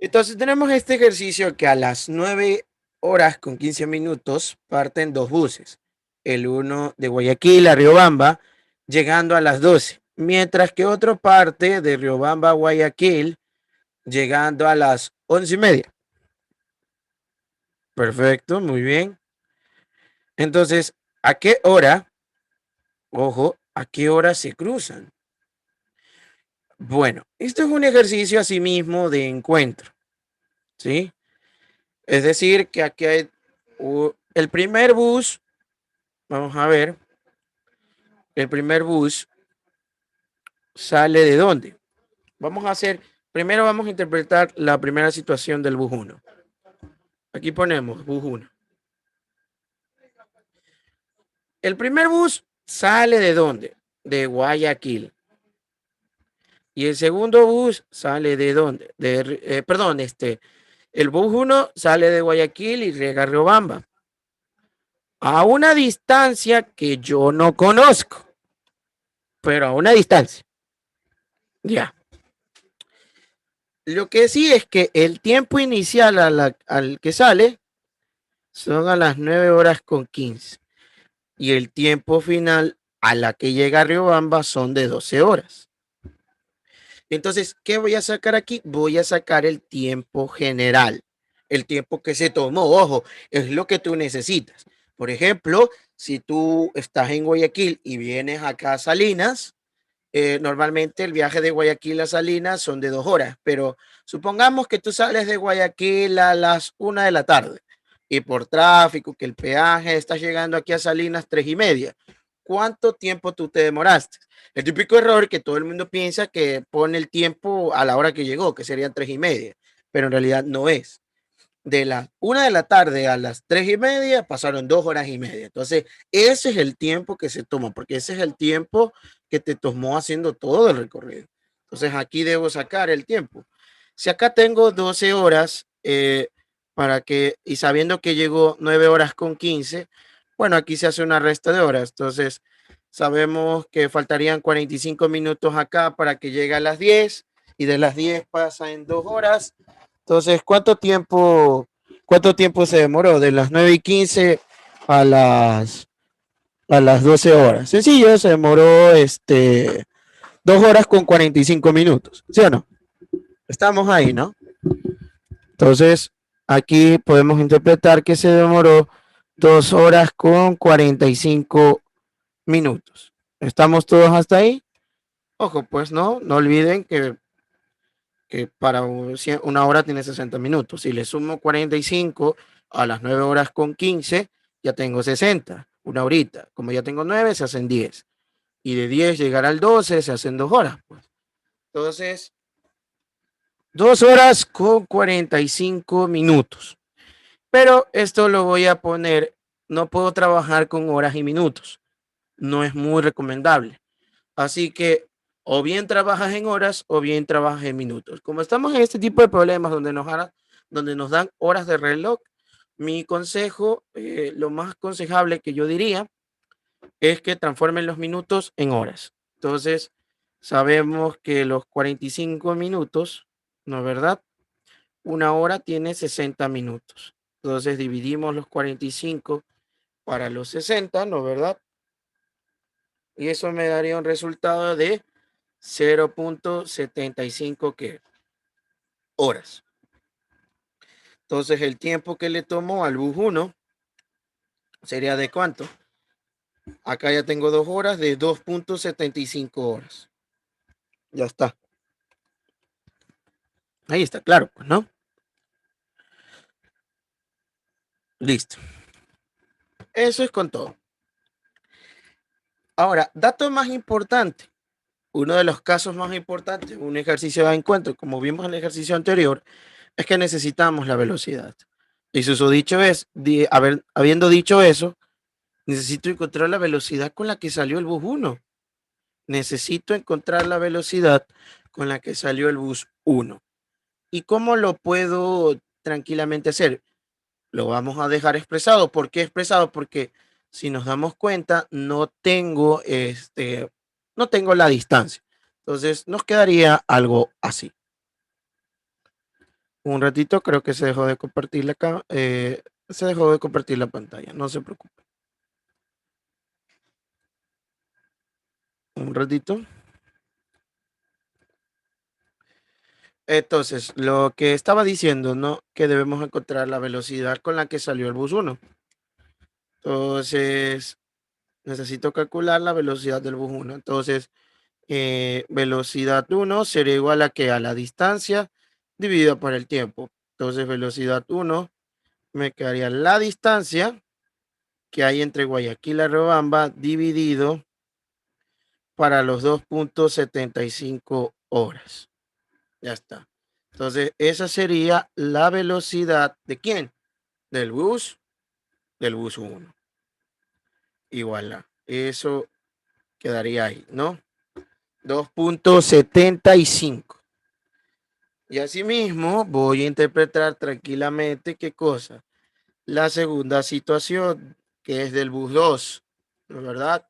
Entonces tenemos este ejercicio que a las 9 horas con 15 minutos parten dos buses. El uno de Guayaquil a Riobamba, llegando a las 12, mientras que otro parte de Riobamba a Guayaquil, llegando a las 11:30. Perfecto, muy bien. Entonces, ¿a qué hora? Ojo, ¿a qué hora se cruzan? Bueno, esto es un ejercicio asimismo de encuentro, ¿sí? Es decir, que aquí hay el primer bus, vamos a ver, el primer bus sale de dónde. Vamos a hacer, primero vamos a interpretar la primera situación del bus 1. Aquí ponemos bus 1. El primer bus sale de dónde? De Guayaquil. Y el segundo bus sale de dónde? Perdón, el bus 1 sale de Guayaquil y llega a Riobamba. A una distancia que yo no conozco, pero a una distancia. Ya. Lo que sí es que el tiempo inicial al que sale son a las 9 horas con 15 y el tiempo final a la que llega a Riobamba son de 12 horas. Entonces, ¿qué voy a sacar aquí? Voy a sacar el tiempo general, el tiempo que se tomó. Ojo, es lo que tú necesitas. Por ejemplo, si tú estás en Guayaquil y vienes acá a Salinas, normalmente el viaje de Guayaquil a Salinas son de 2 horas, pero supongamos que tú sales de Guayaquil a las 1 de la tarde y por tráfico, que el peaje, estás llegando aquí a Salinas 3:30. ¿Cuánto tiempo tú te demoraste? El típico error que todo el mundo piensa que pone el tiempo a la hora que llegó, que serían 3:30, pero en realidad no es. De las 1 de la tarde a las 3:30 pasaron 2 horas y media. Entonces, ese es el tiempo que se toma, porque ese es el tiempo que te tomó haciendo todo el recorrido. Entonces, aquí debo sacar el tiempo. Si acá tengo 12 horas, y sabiendo que llegó 9 horas con 15, bueno, aquí se hace una resta de horas. Entonces, sabemos que faltarían 45 minutos acá para que llegue a las 10 y de las 10 pasa en 2 horas. Entonces, ¿cuánto tiempo se demoró? De las 9:15 a las 12 horas. Sencillo, se demoró 2 horas con 45 minutos. ¿Sí o no? Estamos ahí, ¿no? Entonces, aquí podemos interpretar que se demoró 2 horas con 45 minutos. ¿Estamos todos hasta ahí? Ojo, pues no olviden que para una hora tiene 60 minutos. Si le sumo 45 a las 9 horas con 15, ya tengo 60, una horita. Como ya tengo 9, se hacen 10. y de 10 llegar al 12 se hacen 2 horas. Pues. Entonces, 2 horas con 45 minutos. Pero esto lo voy a poner, no puedo trabajar con horas y minutos. No es muy recomendable. Así que o bien trabajas en horas o bien trabajas en minutos. Como estamos en este tipo de problemas donde nos dan horas de reloj, mi consejo, lo más aconsejable que yo diría es que transformen los minutos en horas. Entonces, sabemos que los 45 minutos, ¿no es verdad? Una hora tiene 60 minutos. Entonces, dividimos los 45 para los 60, ¿no es verdad? Y eso me daría un resultado de 0.75 horas. Entonces, el tiempo que le tomó al bus 1 sería de cuánto. Acá ya tengo 2 horas de 2.75 horas. Ya está. Ahí está, claro, pues, ¿no? Listo. Eso es con todo. Ahora, dato más importante. Uno de los casos más importantes, un ejercicio de encuentro, como vimos en el ejercicio anterior, es que necesitamos la velocidad. Y su dicho es, habiendo dicho eso, necesito encontrar la velocidad con la que salió el bus 1. Necesito encontrar la velocidad con la que salió el bus 1. ¿Y cómo lo puedo tranquilamente hacer? Lo vamos a dejar expresado. ¿Por qué expresado? Porque si nos damos cuenta, no tengo la distancia. Entonces nos quedaría algo así. Un ratito, creo que se dejó de compartir se dejó de compartir la pantalla. No se preocupe. Un ratito. Entonces, lo que estaba diciendo, ¿no? Que debemos encontrar la velocidad con la que salió el bus 1. Entonces, necesito calcular la velocidad del bus 1. Entonces, velocidad 1 sería igual a que a la distancia dividido por el tiempo. Entonces, velocidad 1 me quedaría la distancia que hay entre Guayaquil y Riobamba dividido para los 2.75 horas. Ya está. Entonces, esa sería la velocidad de quién? Del bus 1. Igual a. Eso quedaría ahí, ¿no? 2.75. Y asimismo voy a interpretar tranquilamente qué cosa. La segunda situación, que es del bus 2, ¿no es verdad?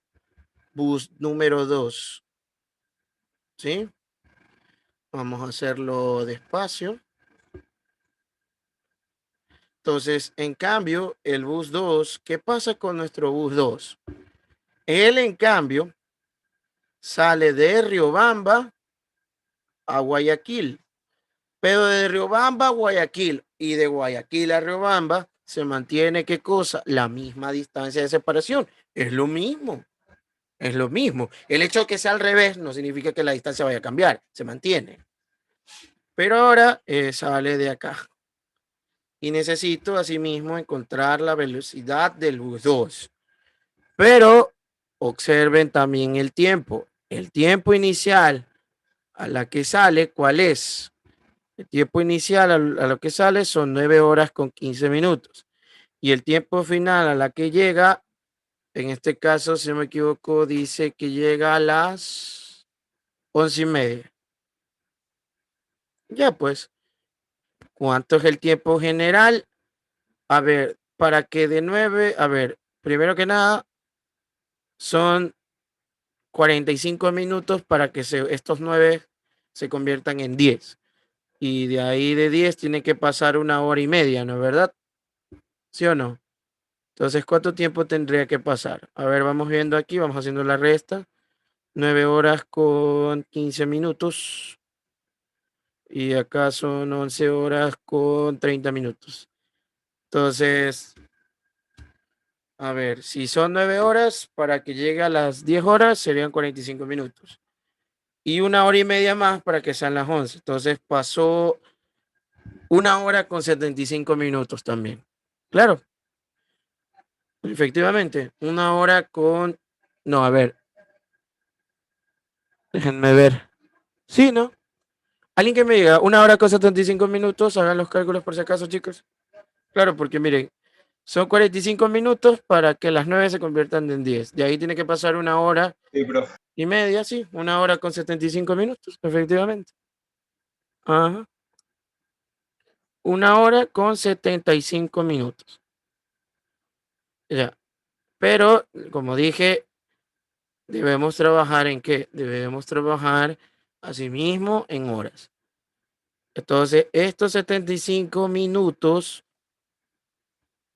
Bus número 2, ¿sí? Vamos a hacerlo despacio. Entonces, en cambio, el bus 2, ¿qué pasa con nuestro bus 2? Él, en cambio, sale de Riobamba a Guayaquil, pero de Riobamba a Guayaquil y de Guayaquil a Riobamba se mantiene, ¿qué cosa? La misma distancia de separación. Es lo mismo. Es lo mismo. El hecho de que sea al revés no significa que la distancia vaya a cambiar. Se mantiene. Pero ahora sale de acá. Y necesito asimismo encontrar la velocidad del bus 2. Pero observen también el tiempo. El tiempo inicial a la que sale, ¿cuál es? El tiempo inicial a lo que sale son 9 horas con 15 minutos. Y el tiempo final a la que llega, en este caso, si no me equivoco, dice que llega a las 11:30. Ya pues, ¿cuánto es el tiempo general? A ver, para que de 9, a ver, primero que nada, son 45 minutos para que estos 9 se conviertan en 10. Y de ahí de 10 tiene que pasar una hora y media, ¿no es verdad? ¿Sí o no? Entonces, ¿cuánto tiempo tendría que pasar? A ver, vamos viendo aquí, vamos haciendo la resta. 9 horas con 15 minutos. Y acá son 11 horas con 30 minutos. Entonces, a ver, si son 9 horas, para que llegue a las 10 horas serían 45 minutos. Y una hora y media más para que sean las 11. Entonces pasó una hora con 75 minutos también. Claro, efectivamente, una hora con... No, a ver. Déjenme ver. Sí, ¿no? Alguien que me diga, 1 hora con 75 minutos, hagan los cálculos por si acaso, chicos. Claro, porque miren, son 45 minutos para que las 9 se conviertan en 10. De ahí tiene que pasar 1 hora y media, sí, 1 hora con 75 minutos, efectivamente. Ajá. 1 hora con 75 minutos. Ya. Pero, como dije, debemos trabajar en qué? Debemos trabajar asimismo en horas. Entonces, estos 75 minutos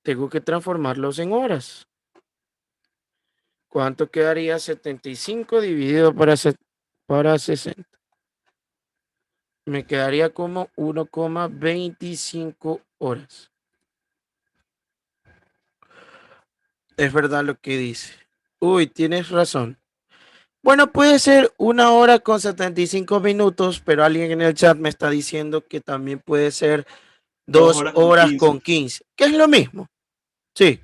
tengo que transformarlos en horas. ¿Cuánto quedaría 75 dividido para 60? Me quedaría como 1,25 horas. Es verdad lo que dice. Uy, tienes razón. Bueno, puede ser 1 hora con 75 minutos, pero alguien en el chat me está diciendo que también puede ser Dos 2 horas con horas 15. con 15, que es lo mismo. Sí,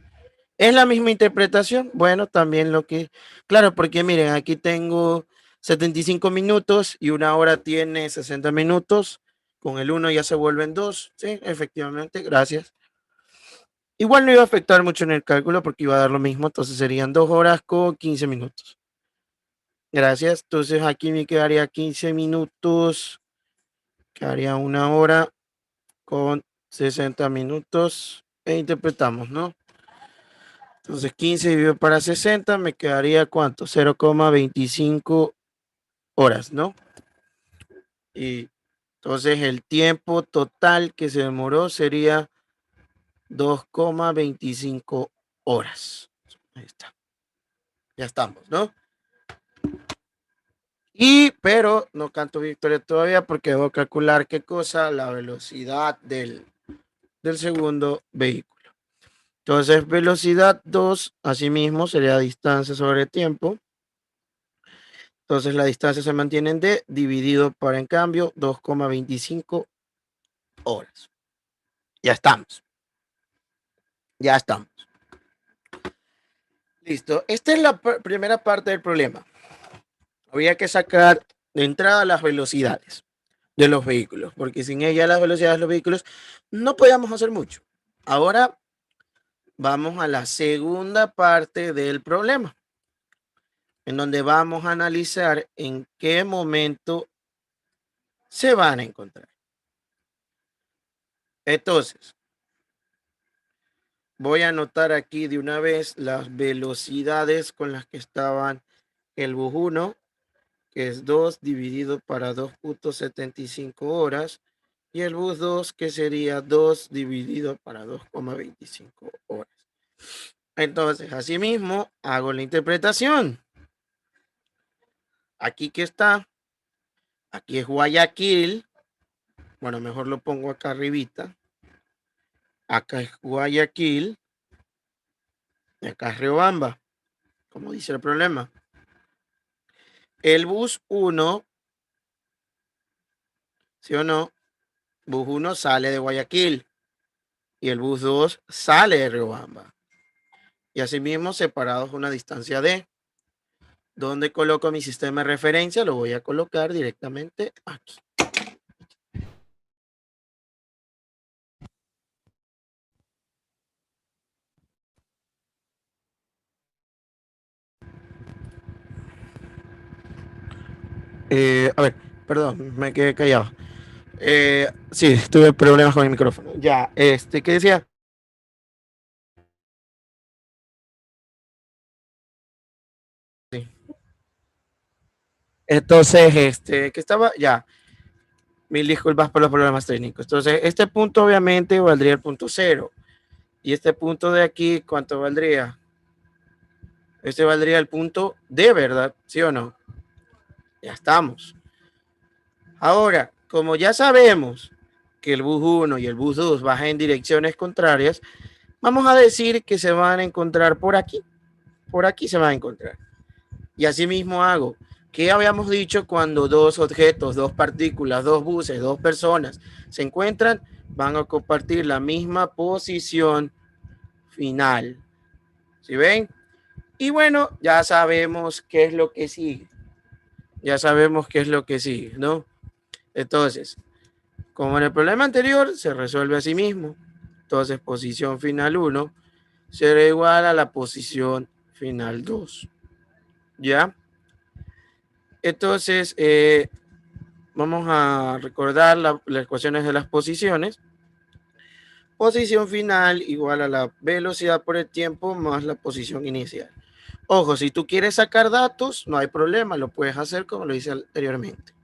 es la misma interpretación. Bueno, también lo que... Claro, porque miren, aquí tengo 75 minutos y 1 hora tiene 60 minutos. Con el 1 ya se vuelven 2. Sí, efectivamente, gracias. Igual no iba a afectar mucho en el cálculo porque iba a dar lo mismo, entonces serían 2 horas con 15 minutos. Gracias, entonces aquí me quedaría 15 minutos, quedaría 1 hora con 60 minutos e interpretamos, ¿no? Entonces 15 dividido para 60 me quedaría ¿cuánto? 0,25 horas, ¿no? Y entonces el tiempo total que se demoró sería 2,25 horas. Ahí está. Ya estamos, ¿no? Pero no canto victoria todavía porque debo calcular qué cosa, la velocidad del segundo vehículo. Entonces, velocidad 2, asimismo, sería distancia sobre tiempo. Entonces, la distancia se mantiene en D, dividido para, en cambio, 2,25 horas. Ya estamos. Ya estamos. Listo. Esta es la primera parte del problema. Había que sacar de entrada las velocidades de los vehículos, porque sin ella las velocidades de los vehículos no podíamos hacer mucho. Ahora vamos a la segunda parte del problema, en donde vamos a analizar en qué momento se van a encontrar. Entonces, voy a anotar aquí de una vez las velocidades con las que estaban el bus 1, que es 2 dividido para 2,75 horas, y el bus 2, que sería 2 dividido para 2,25 horas. Entonces, asimismo, hago la interpretación. Aquí que está, aquí es Guayaquil. Bueno, mejor lo pongo acá arribita. Acá es Guayaquil. Y acá es Riobamba, como dice el problema. El bus 1, ¿sí o no? Bus 1 sale de Guayaquil y el bus 2 sale de Riobamba. Y asimismo separados una distancia D. ¿Dónde coloco mi sistema de referencia? Lo voy a colocar directamente aquí. A ver, perdón, me quedé callado. Sí, tuve problemas con el micrófono. Ya, ¿qué decía? Sí. Entonces, que estaba, ya, mil disculpas por los problemas técnicos. Entonces, este punto obviamente valdría el punto 0. Y este punto de aquí, ¿cuánto valdría? Este valdría el punto D, ¿verdad? ¿Sí o no? Ya estamos. Ahora, como ya sabemos que el bus 1 y el bus 2 bajan en direcciones contrarias, vamos a decir que se van a encontrar por aquí. Por aquí se van a encontrar. Y así mismo hago. ¿Qué habíamos dicho cuando dos objetos, dos partículas, dos buses, dos personas se encuentran? Van a compartir la misma posición final. ¿Sí ven? Y bueno, ya sabemos qué es lo que sigue. Ya sabemos qué es lo que sigue, ¿no? Entonces, como en el problema anterior, se resuelve a sí mismo. Entonces, posición final 1 será igual a la posición final 2. ¿Ya? Entonces, vamos a recordar las ecuaciones de las posiciones. Posición final igual a la velocidad por el tiempo más la posición inicial. Ojo, si tú quieres sacar datos, no hay problema, lo puedes hacer como lo hice anteriormente.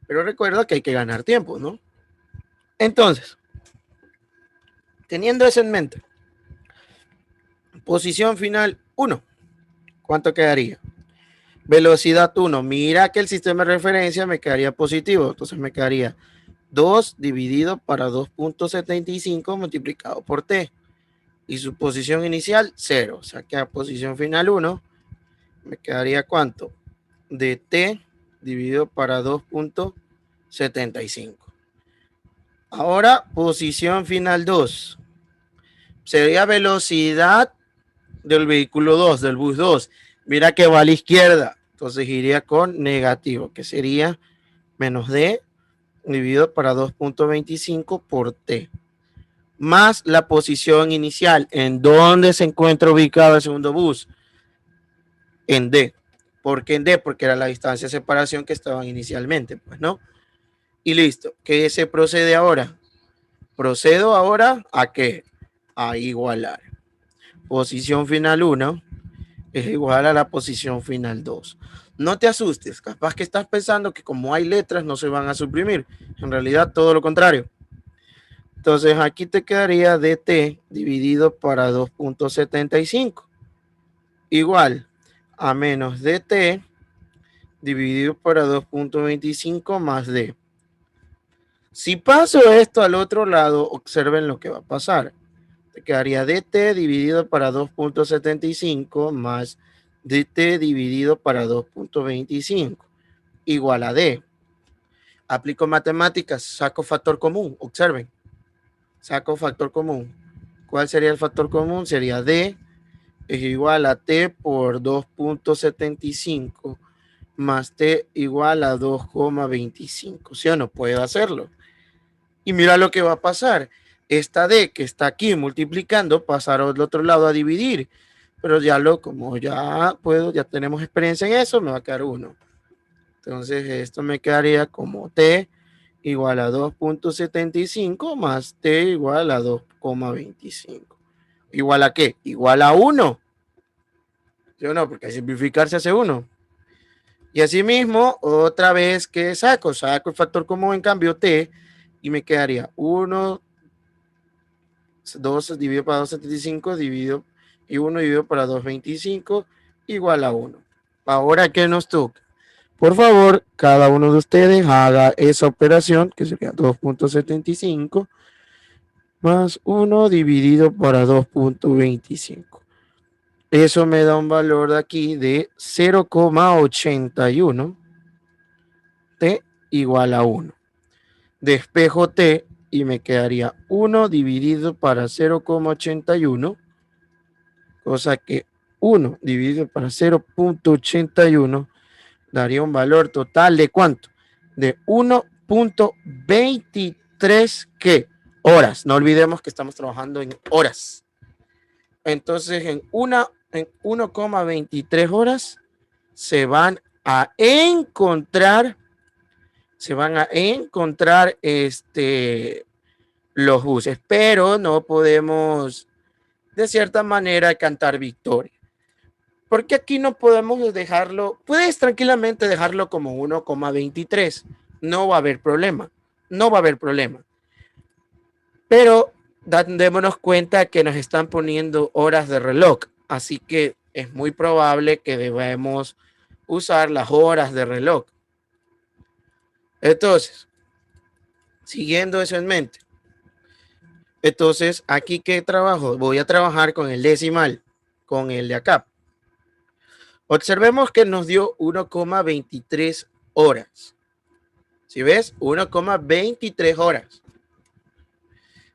Pero recuerda que hay que ganar tiempo, ¿no? Entonces, teniendo eso en mente, posición final 1, ¿cuánto quedaría? Velocidad 1, mira que el sistema de referencia me quedaría positivo, entonces me quedaría 2 dividido para 2.75 multiplicado por t. Y su posición inicial, 0. O sea que a posición final 1 me quedaría ¿cuánto? De t dividido para 2.75. Ahora, posición final 2. Sería velocidad del vehículo 2, del bus 2. Mira que va a la izquierda. Entonces iría con negativo, que sería menos d dividido para 2.25 por t. Más la posición inicial. ¿En dónde se encuentra ubicado el segundo bus? En D. ¿Por qué en D? Porque era la distancia de separación que estaban inicialmente, pues, ¿no? Y listo. ¿Qué se procede ahora? Procedo ahora a qué? A igualar. Posición final 1 es igual a la posición final 2. No te asustes, capaz que estás pensando que como hay letras no se van a suprimir. En realidad todo lo contrario. Entonces aquí te quedaría dt dividido para 2.75 igual a menos dt dividido para 2.25 más d. Si paso esto al otro lado, observen lo que va a pasar. Te quedaría dt dividido para 2.75 más dt dividido para 2.25 igual a d. Aplico matemáticas, saco factor común, observen. Saco factor común. ¿Cuál sería el factor común? Sería d es igual a t por 2.75 más t igual a 2,25. ¿Sí o no? Puedo hacerlo. Y mira lo que va a pasar. Esta d que está aquí multiplicando pasará al otro lado a dividir. Pero ya como ya puedo, ya tenemos experiencia en eso, me va a quedar 1. Entonces esto me quedaría como t igual a 2.75 más t igual a 2,25. ¿Igual a qué? Igual a 1. ¿Sí o no? Porque al simplificar se hace 1. Y asimismo, otra vez que saco el factor común en cambio t y me quedaría 1, 2 dividido para 2,75 dividido y 1 dividido para 2,25 igual a 1. Ahora, ¿qué nos toca? Por favor, cada uno de ustedes haga esa operación, que sería 2.75 más 1 dividido para 2.25. Eso me da un valor de aquí de 0,81 t igual a 1. Despejo t y me quedaría 1 dividido para 0,81, cosa que 1 dividido para 0.81 daría un valor total de ¿cuánto? De 1.23 ¿qué? Horas. No olvidemos que estamos trabajando en horas. Entonces, en 1,23 horas se van a encontrar los buses, pero no podemos de cierta manera cantar victoria. Porque aquí no podemos dejarlo, puedes tranquilamente dejarlo como 1,23, no va a haber problema, no va a haber problema. Pero démonos cuenta que nos están poniendo horas de reloj, así que es muy probable que debamos usar las horas de reloj. Entonces, siguiendo eso en mente, entonces aquí ¿qué trabajo? Voy a trabajar con el decimal, con el de acá. Observemos que nos dio 1,23 horas. ¿Sí ves? 1,23 horas.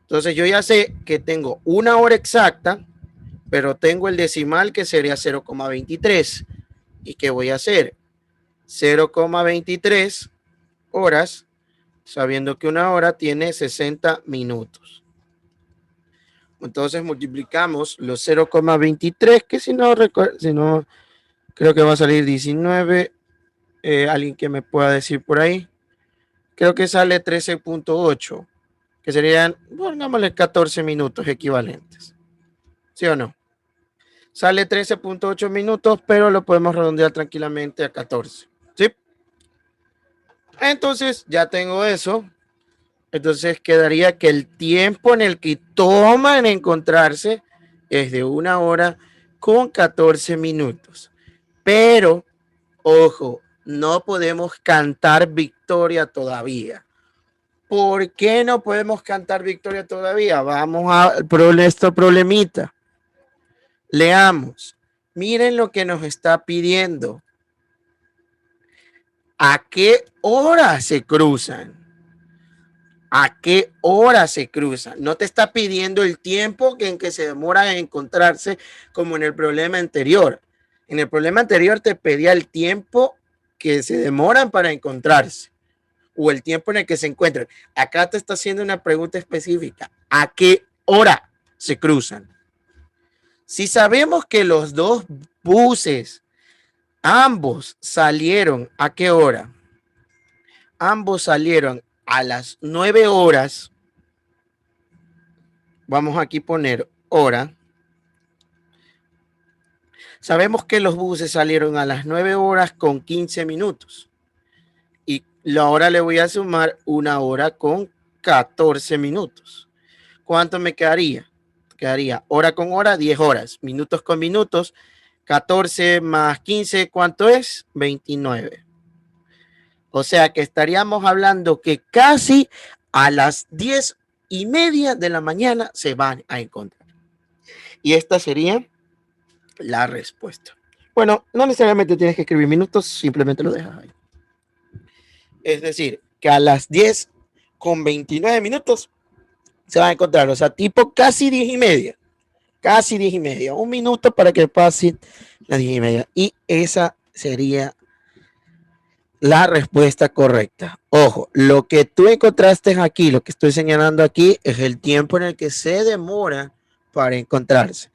Entonces yo ya sé que tengo una hora exacta, pero tengo el decimal que sería 0,23. ¿Y qué voy a hacer? 0,23 horas, sabiendo que una hora tiene 60 minutos. Entonces multiplicamos los 0,23, que si no, creo que va a salir 19. Alguien que me pueda decir por ahí. Creo que sale 13,8, que serían, pongámosle 14 minutos equivalentes. ¿Sí o no? Sale 13,8 minutos, pero lo podemos redondear tranquilamente a 14. ¿Sí? Entonces, ya tengo eso. Entonces, quedaría que el tiempo en el que toman encontrarse es de 1 hora con 14 minutos. Pero, ojo, no podemos cantar victoria todavía. ¿Por qué no podemos cantar victoria todavía? Vamos a nuestro problemita. Leamos. Miren lo que nos está pidiendo. ¿A qué hora se cruzan? ¿A qué hora se cruzan? No te está pidiendo el tiempo en que se demora en encontrarse como en el problema anterior. En el problema anterior te pedía el tiempo que se demoran para encontrarse o el tiempo en el que se encuentran. Acá te está haciendo una pregunta específica. ¿A qué hora se cruzan? Si sabemos que los dos buses, ambos salieron, ¿a qué hora? Ambos salieron a las 9 horas. Vamos aquí a poner hora. Sabemos que los buses salieron a las 9 horas con 15 minutos. Y la hora le voy a sumar 1 hora con 14 minutos. ¿Cuánto me quedaría? Quedaría hora con hora, 10 horas. Minutos con minutos, 14 más 15, ¿cuánto es? 29. O sea que estaríamos hablando que casi a las 10:30 de la mañana se van a encontrar. Y esta sería la respuesta. Bueno, no necesariamente tienes que escribir minutos, simplemente lo dejas ahí. Es decir, que a las 10:29 se van a encontrar, o sea, tipo casi 10:30. Casi 10:30. Un minuto para que pase las 10:30. Y esa sería la respuesta correcta. Ojo, lo que tú encontraste aquí, lo que estoy señalando aquí, es el tiempo en el que se demora para encontrarse.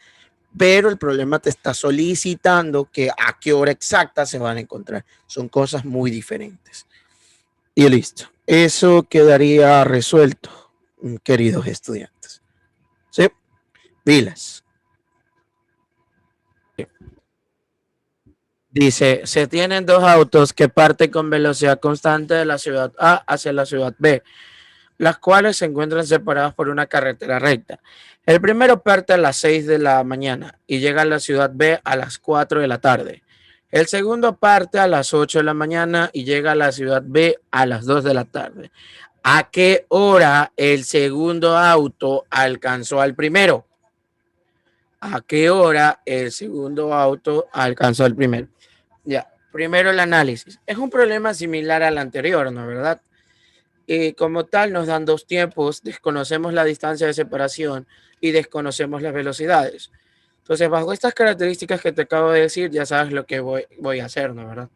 Pero el problema te está solicitando que a qué hora exacta se van a encontrar. Son cosas muy diferentes. Y listo. Eso quedaría resuelto, queridos estudiantes. ¿Sí? Pilas. Dice, se tienen dos autos que parten con velocidad constante de la ciudad A hacia la ciudad B, las cuales se encuentran separadas por una carretera recta. El primero parte a las 6 de la mañana y llega a la ciudad B a las 4 de la tarde. El segundo parte a las 8 de la mañana y llega a la ciudad B a las 2 de la tarde. ¿A qué hora el segundo auto alcanzó al primero? ¿A qué hora el segundo auto alcanzó al primero? Ya, primero el análisis. Es un problema similar al anterior, ¿no es verdad? Como tal, nos dan dos tiempos, desconocemos la distancia de separación y desconocemos las velocidades. Entonces, bajo estas características que te acabo de decir, ya sabes lo que voy a hacer, ¿no es verdad?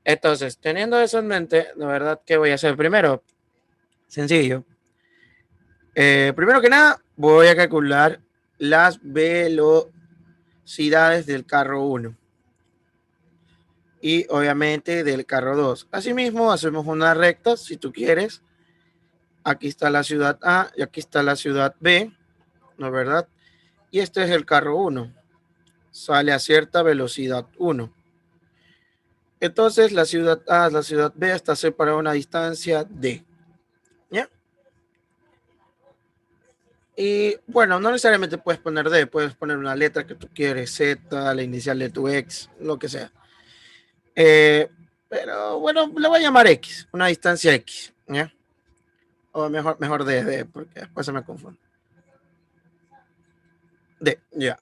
Entonces, teniendo eso en mente, ¿no es verdad? ¿Qué voy a hacer primero? Sencillo. Primero que nada, voy a calcular las velocidades del carro 1 y obviamente del carro 2. Asimismo, hacemos una recta, si tú quieres. Aquí está la ciudad A y aquí está la ciudad B, ¿no es verdad? Y este es el carro 1. Sale a cierta velocidad 1. Entonces, la ciudad A, la ciudad B está separada a una distancia D. ¿Ya? Y bueno, no necesariamente puedes poner D, puedes poner una letra que tú quieres, Z, la inicial de tu ex, lo que sea. Pero bueno, le voy a llamar X, una distancia X. ¿Ya? O mejor D, porque después se me confunde. D, ya.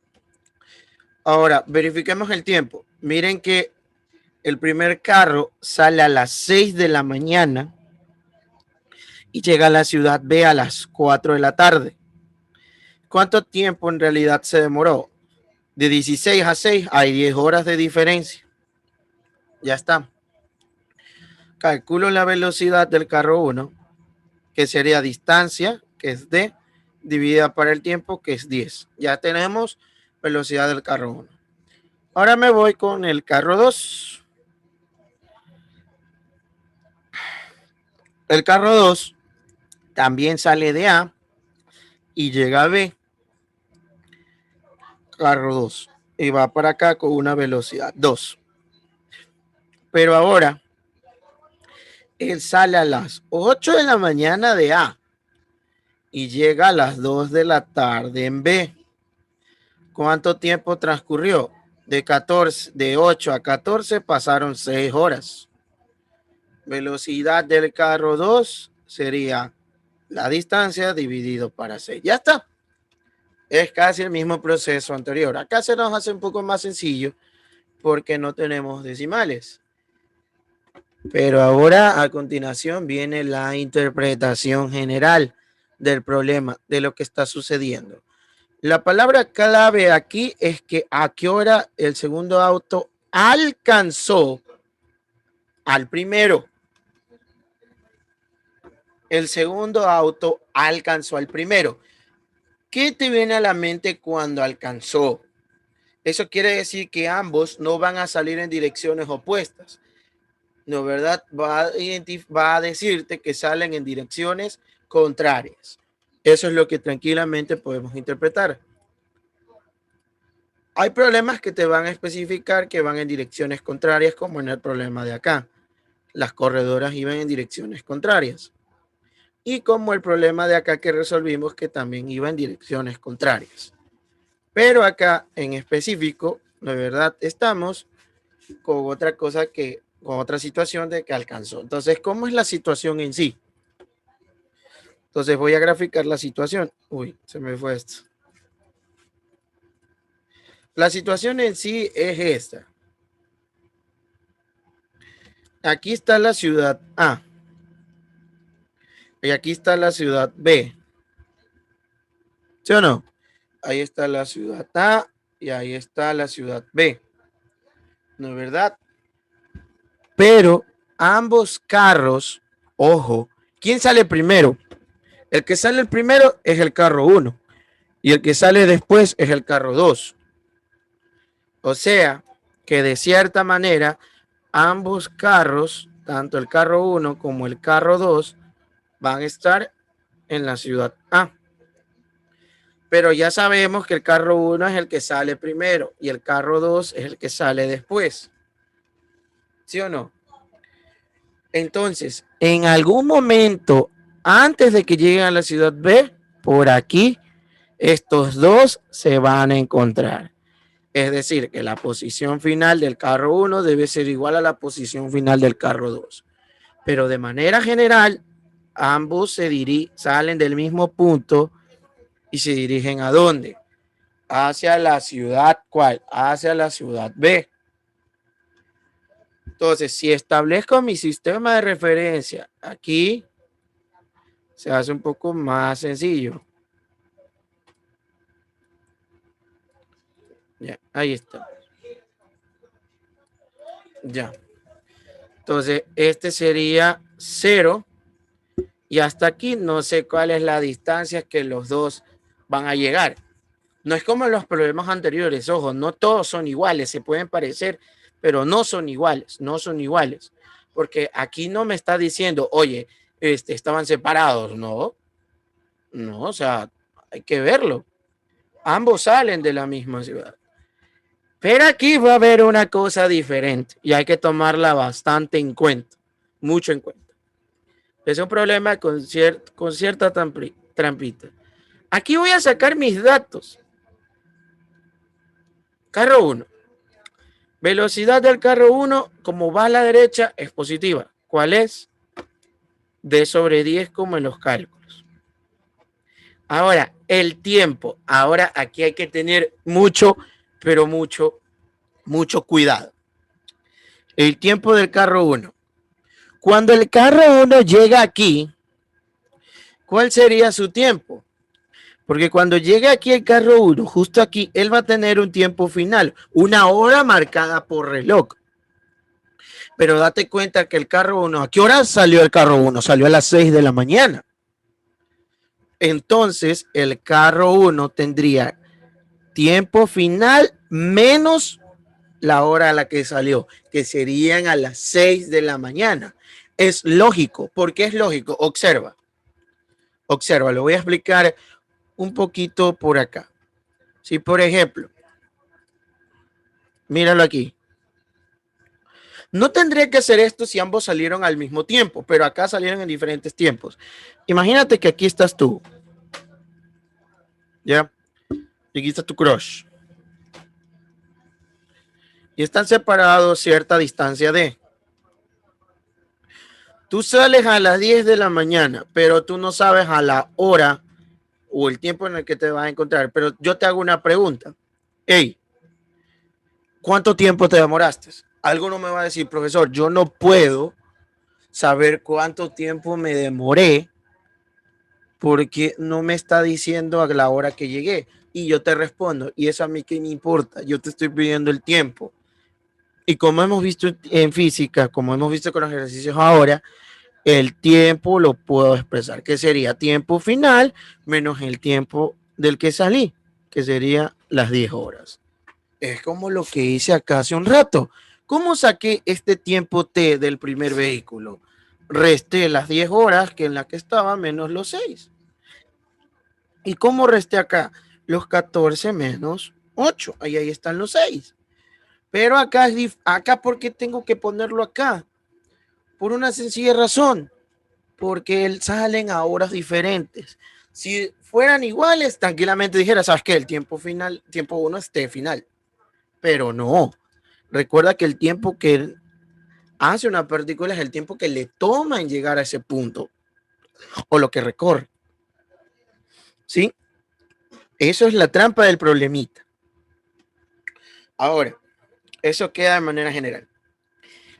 Ahora, verifiquemos el tiempo. Miren que el primer carro sale a las 6 de la mañana y llega a la ciudad B a las 4 de la tarde. ¿Cuánto tiempo en realidad se demoró? De 16 a 6 hay 10 horas de diferencia. Ya está. Calculo la velocidad del carro 1, que sería distancia, que es D, dividida por el tiempo, que es 10. Ya tenemos velocidad del carro 1. Ahora me voy con el carro 2. El carro 2 también sale de A y llega a B. Carro 2. Y va para acá con una velocidad 2. Pero ahora, él sale a las 8 de la mañana de A y llega a las 2 de la tarde en B. ¿Cuánto tiempo transcurrió? De 8 a 14 pasaron 6 horas. Velocidad del carro 2 sería la distancia dividido para 6. Ya está. Es casi el mismo proceso anterior. Acá se nos hace un poco más sencillo porque no tenemos decimales. Pero ahora a continuación viene la interpretación general del problema, de lo que está sucediendo. La palabra clave aquí es que a qué hora el segundo auto alcanzó al primero. El segundo auto alcanzó al primero. ¿Qué te viene a la mente cuando alcanzó? Eso quiere decir que ambos no van a salir en direcciones opuestas. No, ¿verdad? Va a decirte que salen en direcciones contrarias. Eso es lo que tranquilamente podemos interpretar. Hay problemas que te van a especificar que van en direcciones contrarias, como en el problema de acá. Las corredoras iban en direcciones contrarias. Y como el problema de acá que resolvimos, que también iba en direcciones contrarias. Pero acá en específico, de verdad, estamos con otra cosa con otra situación de que alcanzó. Entonces, ¿cómo es la situación en sí? Entonces voy a graficar la situación. Uy, se me fue esto. La situación en sí es esta. Aquí está la ciudad A. Y aquí está la ciudad B. ¿Sí o no? Ahí está la ciudad A y ahí está la ciudad B. ¿No es verdad? Pero ambos carros, ojo, ¿quién sale primero? El que sale primero es el carro 1 y el que sale después es el carro 2. O sea, que de cierta manera ambos carros, tanto el carro 1 como el carro 2, van a estar en la ciudad A. Pero ya sabemos que el carro 1 es el que sale primero y el carro 2 es el que sale después. ¿Sí o no? Entonces, en algún momento, antes de que lleguen a la ciudad B, por aquí, estos dos se van a encontrar. Es decir, que la posición final del carro 1 debe ser igual a la posición final del carro 2. Pero de manera general, ambos salen del mismo punto y se dirigen ¿a dónde? Hacia la ciudad, ¿cuál? Hacia la ciudad B. Entonces, si establezco mi sistema de referencia aquí, se hace un poco más sencillo. Ya, ahí está. Ya. Entonces, este sería 0. Y hasta aquí no sé cuál es la distancia que los dos van a llegar. No es como en los problemas anteriores, ojo, no todos son iguales, se pueden parecer, pero no son iguales, no son iguales. Porque aquí no me está diciendo, oye, estaban separados, no, no, o sea, hay que verlo. Ambos salen de la misma ciudad. Pero aquí va a haber una cosa diferente y hay que tomarla bastante en cuenta, mucho en cuenta. Es un problema con cierta trampita. Aquí voy a sacar mis datos. Carro 1. Velocidad del carro 1, como va a la derecha, es positiva. ¿Cuál es? D sobre 10 como en los cálculos. Ahora, el tiempo. Ahora aquí hay que tener mucho, pero mucho cuidado. El tiempo del carro 1. Cuando el carro 1 llega aquí, ¿cuál sería su tiempo? Porque cuando llegue aquí el carro 1, justo aquí, él va a tener un tiempo final, una hora marcada por reloj. Pero date cuenta que el carro 1, ¿a qué hora salió el carro 1? Salió a las 6 de la mañana. Entonces, el carro 1 tendría tiempo final menos la hora a la que salió, que serían a las 6 de la mañana. Es lógico. ¿Por qué es lógico? Observa. Observa, lo voy a explicar un poquito por acá. Si, por ejemplo, míralo aquí. No tendría que hacer esto si ambos salieron al mismo tiempo, pero acá salieron en diferentes tiempos. Imagínate que aquí estás tú. ¿Ya? Y aquí está tu crush. Y están separados cierta distancia de. Tú sales a las 10 de la mañana, pero tú no sabes a la hora o el tiempo en el que te vas a encontrar. Pero yo te hago una pregunta. Hey, ¿cuánto tiempo te demoraste? Alguno me va a decir, profesor, yo no puedo saber cuánto tiempo me demoré porque no me está diciendo a la hora que llegué. Y yo te respondo, ¿y eso a mí qué me importa? Yo te estoy pidiendo el tiempo. Y como hemos visto en física, como hemos visto con los ejercicios ahora, el tiempo lo puedo expresar, que sería tiempo final menos el tiempo del que salí, que sería las 10 horas. Es como lo que hice acá hace un rato. ¿Cómo saqué este tiempo T del primer vehículo? Resté las 10 horas que en la que estaba menos los 6. ¿Y cómo resté acá? Los 14 menos 8. Ahí están los 6. Pero acá, acá, ¿por qué tengo que ponerlo acá? Por una sencilla razón. Porque salen a horas diferentes. Si fueran iguales, tranquilamente dijera, ¿sabes qué? El tiempo final, tiempo 1 es T final. Pero no. Recuerda que el tiempo que hace una partícula es el tiempo que le toma en llegar a ese punto o lo que recorre. ¿Sí? Eso es la trampa del problemita. Ahora, eso queda de manera general.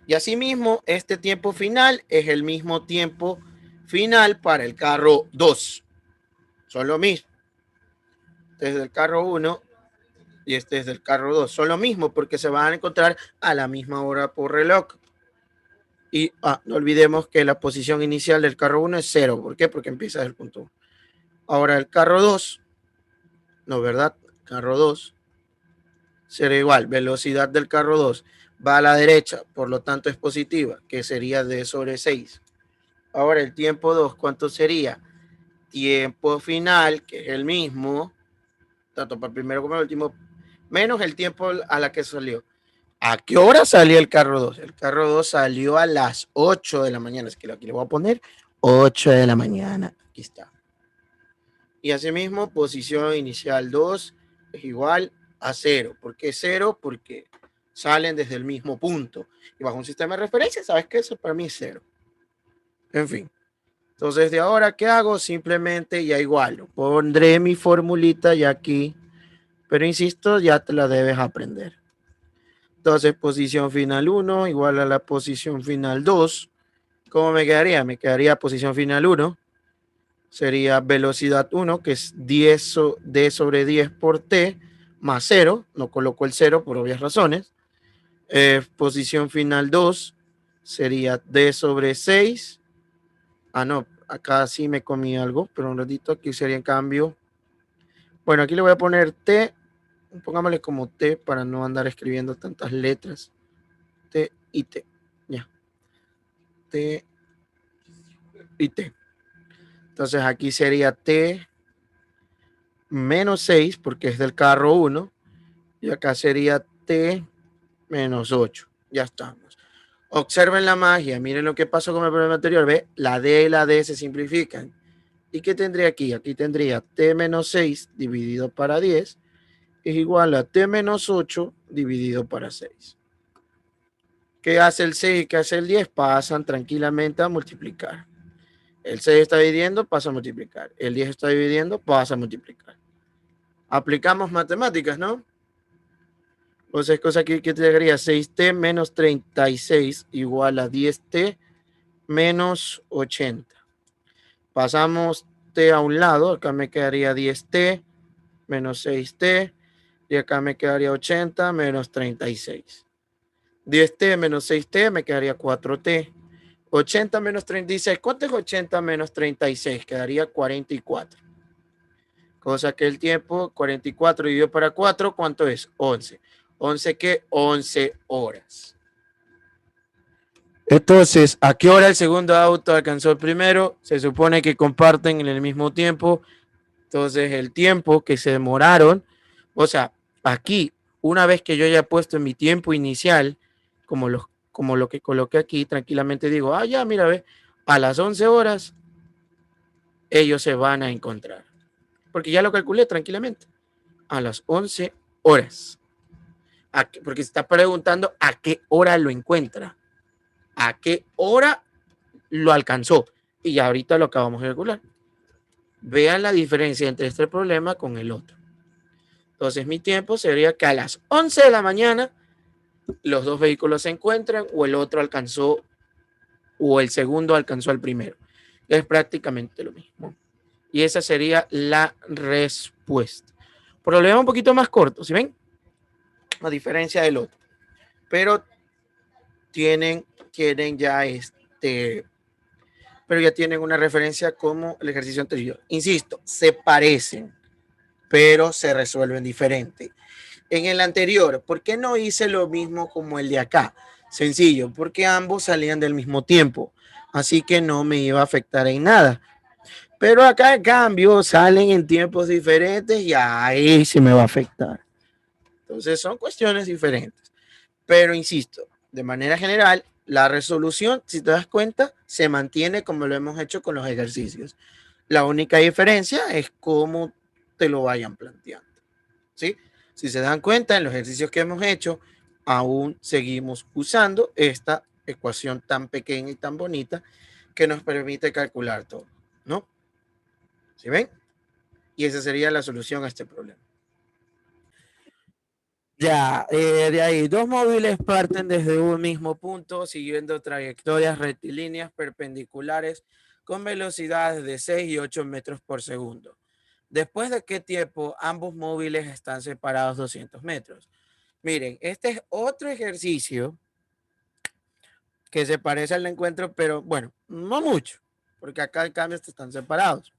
Y asimismo, este tiempo final es el mismo tiempo final para el carro 2. Son lo mismo. Este es del carro 1 y este es del carro 2. Son lo mismo porque se van a encontrar a la misma hora por reloj. Y no olvidemos que la posición inicial del carro 1 es 0. ¿Por qué? Porque empieza desde el punto 1. Ahora el carro 2, no, ¿verdad? Carro 2 será igual. Velocidad del carro 2 va a la derecha, por lo tanto es positiva, que sería D sobre 6. Ahora el tiempo 2, ¿cuánto sería? Tiempo final, que es el mismo, tanto para el primero como el último, menos el tiempo a la que salió. ¿A qué hora salió el carro 2? El carro 2 salió a las 8 de la mañana. Es que aquí le voy a poner 8 de la mañana. Aquí está. Y asimismo, posición inicial 2 es igual a 0. ¿Por qué 0? Porque salen desde el mismo punto. Y bajo un sistema de referencia, ¿sabes qué? Eso para mí es 0. En fin. Entonces, de ahora, ¿qué hago? Simplemente ya igual. Pondré mi formulita ya aquí. Pero insisto, ya te la debes aprender. Entonces, posición final 1 igual a la posición final 2. ¿Cómo me quedaría? Me quedaría posición final 1. Sería velocidad 1, que es 10 D sobre 10 por T, más 0. No coloco el 0 por obvias razones. Posición final 2 sería D sobre 6. No, acá sí me comí algo, pero un ratito aquí sería en cambio. Bueno, aquí le voy a poner T. Pongámosle como T para no andar escribiendo tantas letras. T y T. Ya. T y T. Entonces aquí sería T menos 6 porque es del carro 1. Y acá sería T menos 8. Ya estamos. Observen la magia. Miren lo que pasó con el problema anterior. ¿Ve? La D y la D se simplifican. ¿Y qué tendría aquí? Aquí tendría T menos 6 dividido para 10 es igual a T menos 8 dividido para 6. ¿Qué hace el 6 y qué hace el 10? Pasan tranquilamente a multiplicar. El 6 está dividiendo, pasa a multiplicar. El 10 está dividiendo, pasa a multiplicar. Aplicamos matemáticas, ¿no? Entonces, cosa que te daría 6t menos 36 igual a 10t menos 80. Pasamos t a un lado, acá me quedaría 10t menos 6t y acá me quedaría 80 menos 36. 10t menos 6t me quedaría 4t. 80 menos 36. ¿Cuánto es 80 menos 36? Quedaría 44. Cosa que el tiempo, 44 dividido para 4, ¿cuánto es? 11. ¿11 qué? 11 horas. Entonces, ¿a qué hora el segundo auto alcanzó el primero? Se supone que comparten en el mismo tiempo. Entonces, el tiempo que se demoraron, o sea, aquí, una vez que yo haya puesto en mi tiempo inicial, como lo que coloqué aquí, tranquilamente digo, ah, ya, mira, ve, a las 11 horas ellos se van a encontrar. Porque ya lo calculé tranquilamente. A las 11 horas. Porque se está preguntando a qué hora lo encuentra. A qué hora lo alcanzó. Y ya ahorita lo acabamos de calcular. Vean la diferencia entre este problema con el otro. Entonces mi tiempo sería que a las 11 de la mañana los dos vehículos se encuentran o el otro alcanzó o el segundo alcanzó al primero. Es prácticamente lo mismo. Y esa sería la respuesta. Problema un poquito más corto, ¿sí ven? A diferencia del otro. Pero tienen ya pero ya tienen una referencia como el ejercicio anterior. Insisto, se parecen, pero se resuelven diferente. En el anterior, ¿por qué no hice lo mismo como el de acá? Sencillo, porque ambos salían del mismo tiempo, así que no me iba a afectar en nada. Pero acá, en cambio, salen en tiempos diferentes y ahí sí me va a afectar. Entonces, son cuestiones diferentes. Pero insisto, de manera general, la resolución, si te das cuenta, se mantiene como lo hemos hecho con los ejercicios. La única diferencia es cómo te lo vayan planteando. ¿Sí? Si se dan cuenta, en los ejercicios que hemos hecho, aún seguimos usando esta ecuación tan pequeña y tan bonita que nos permite calcular todo, ¿no? ¿Sí ven? Y esa sería la solución a este problema. Ya, de ahí, dos móviles parten desde un mismo punto siguiendo trayectorias rectilíneas perpendiculares con velocidades de 6 y 8 metros por segundo. ¿Después de qué tiempo ambos móviles están separados 200 metros? Miren, este es otro ejercicio que se parece al encuentro, pero bueno, no mucho, porque acá en cambio están separados.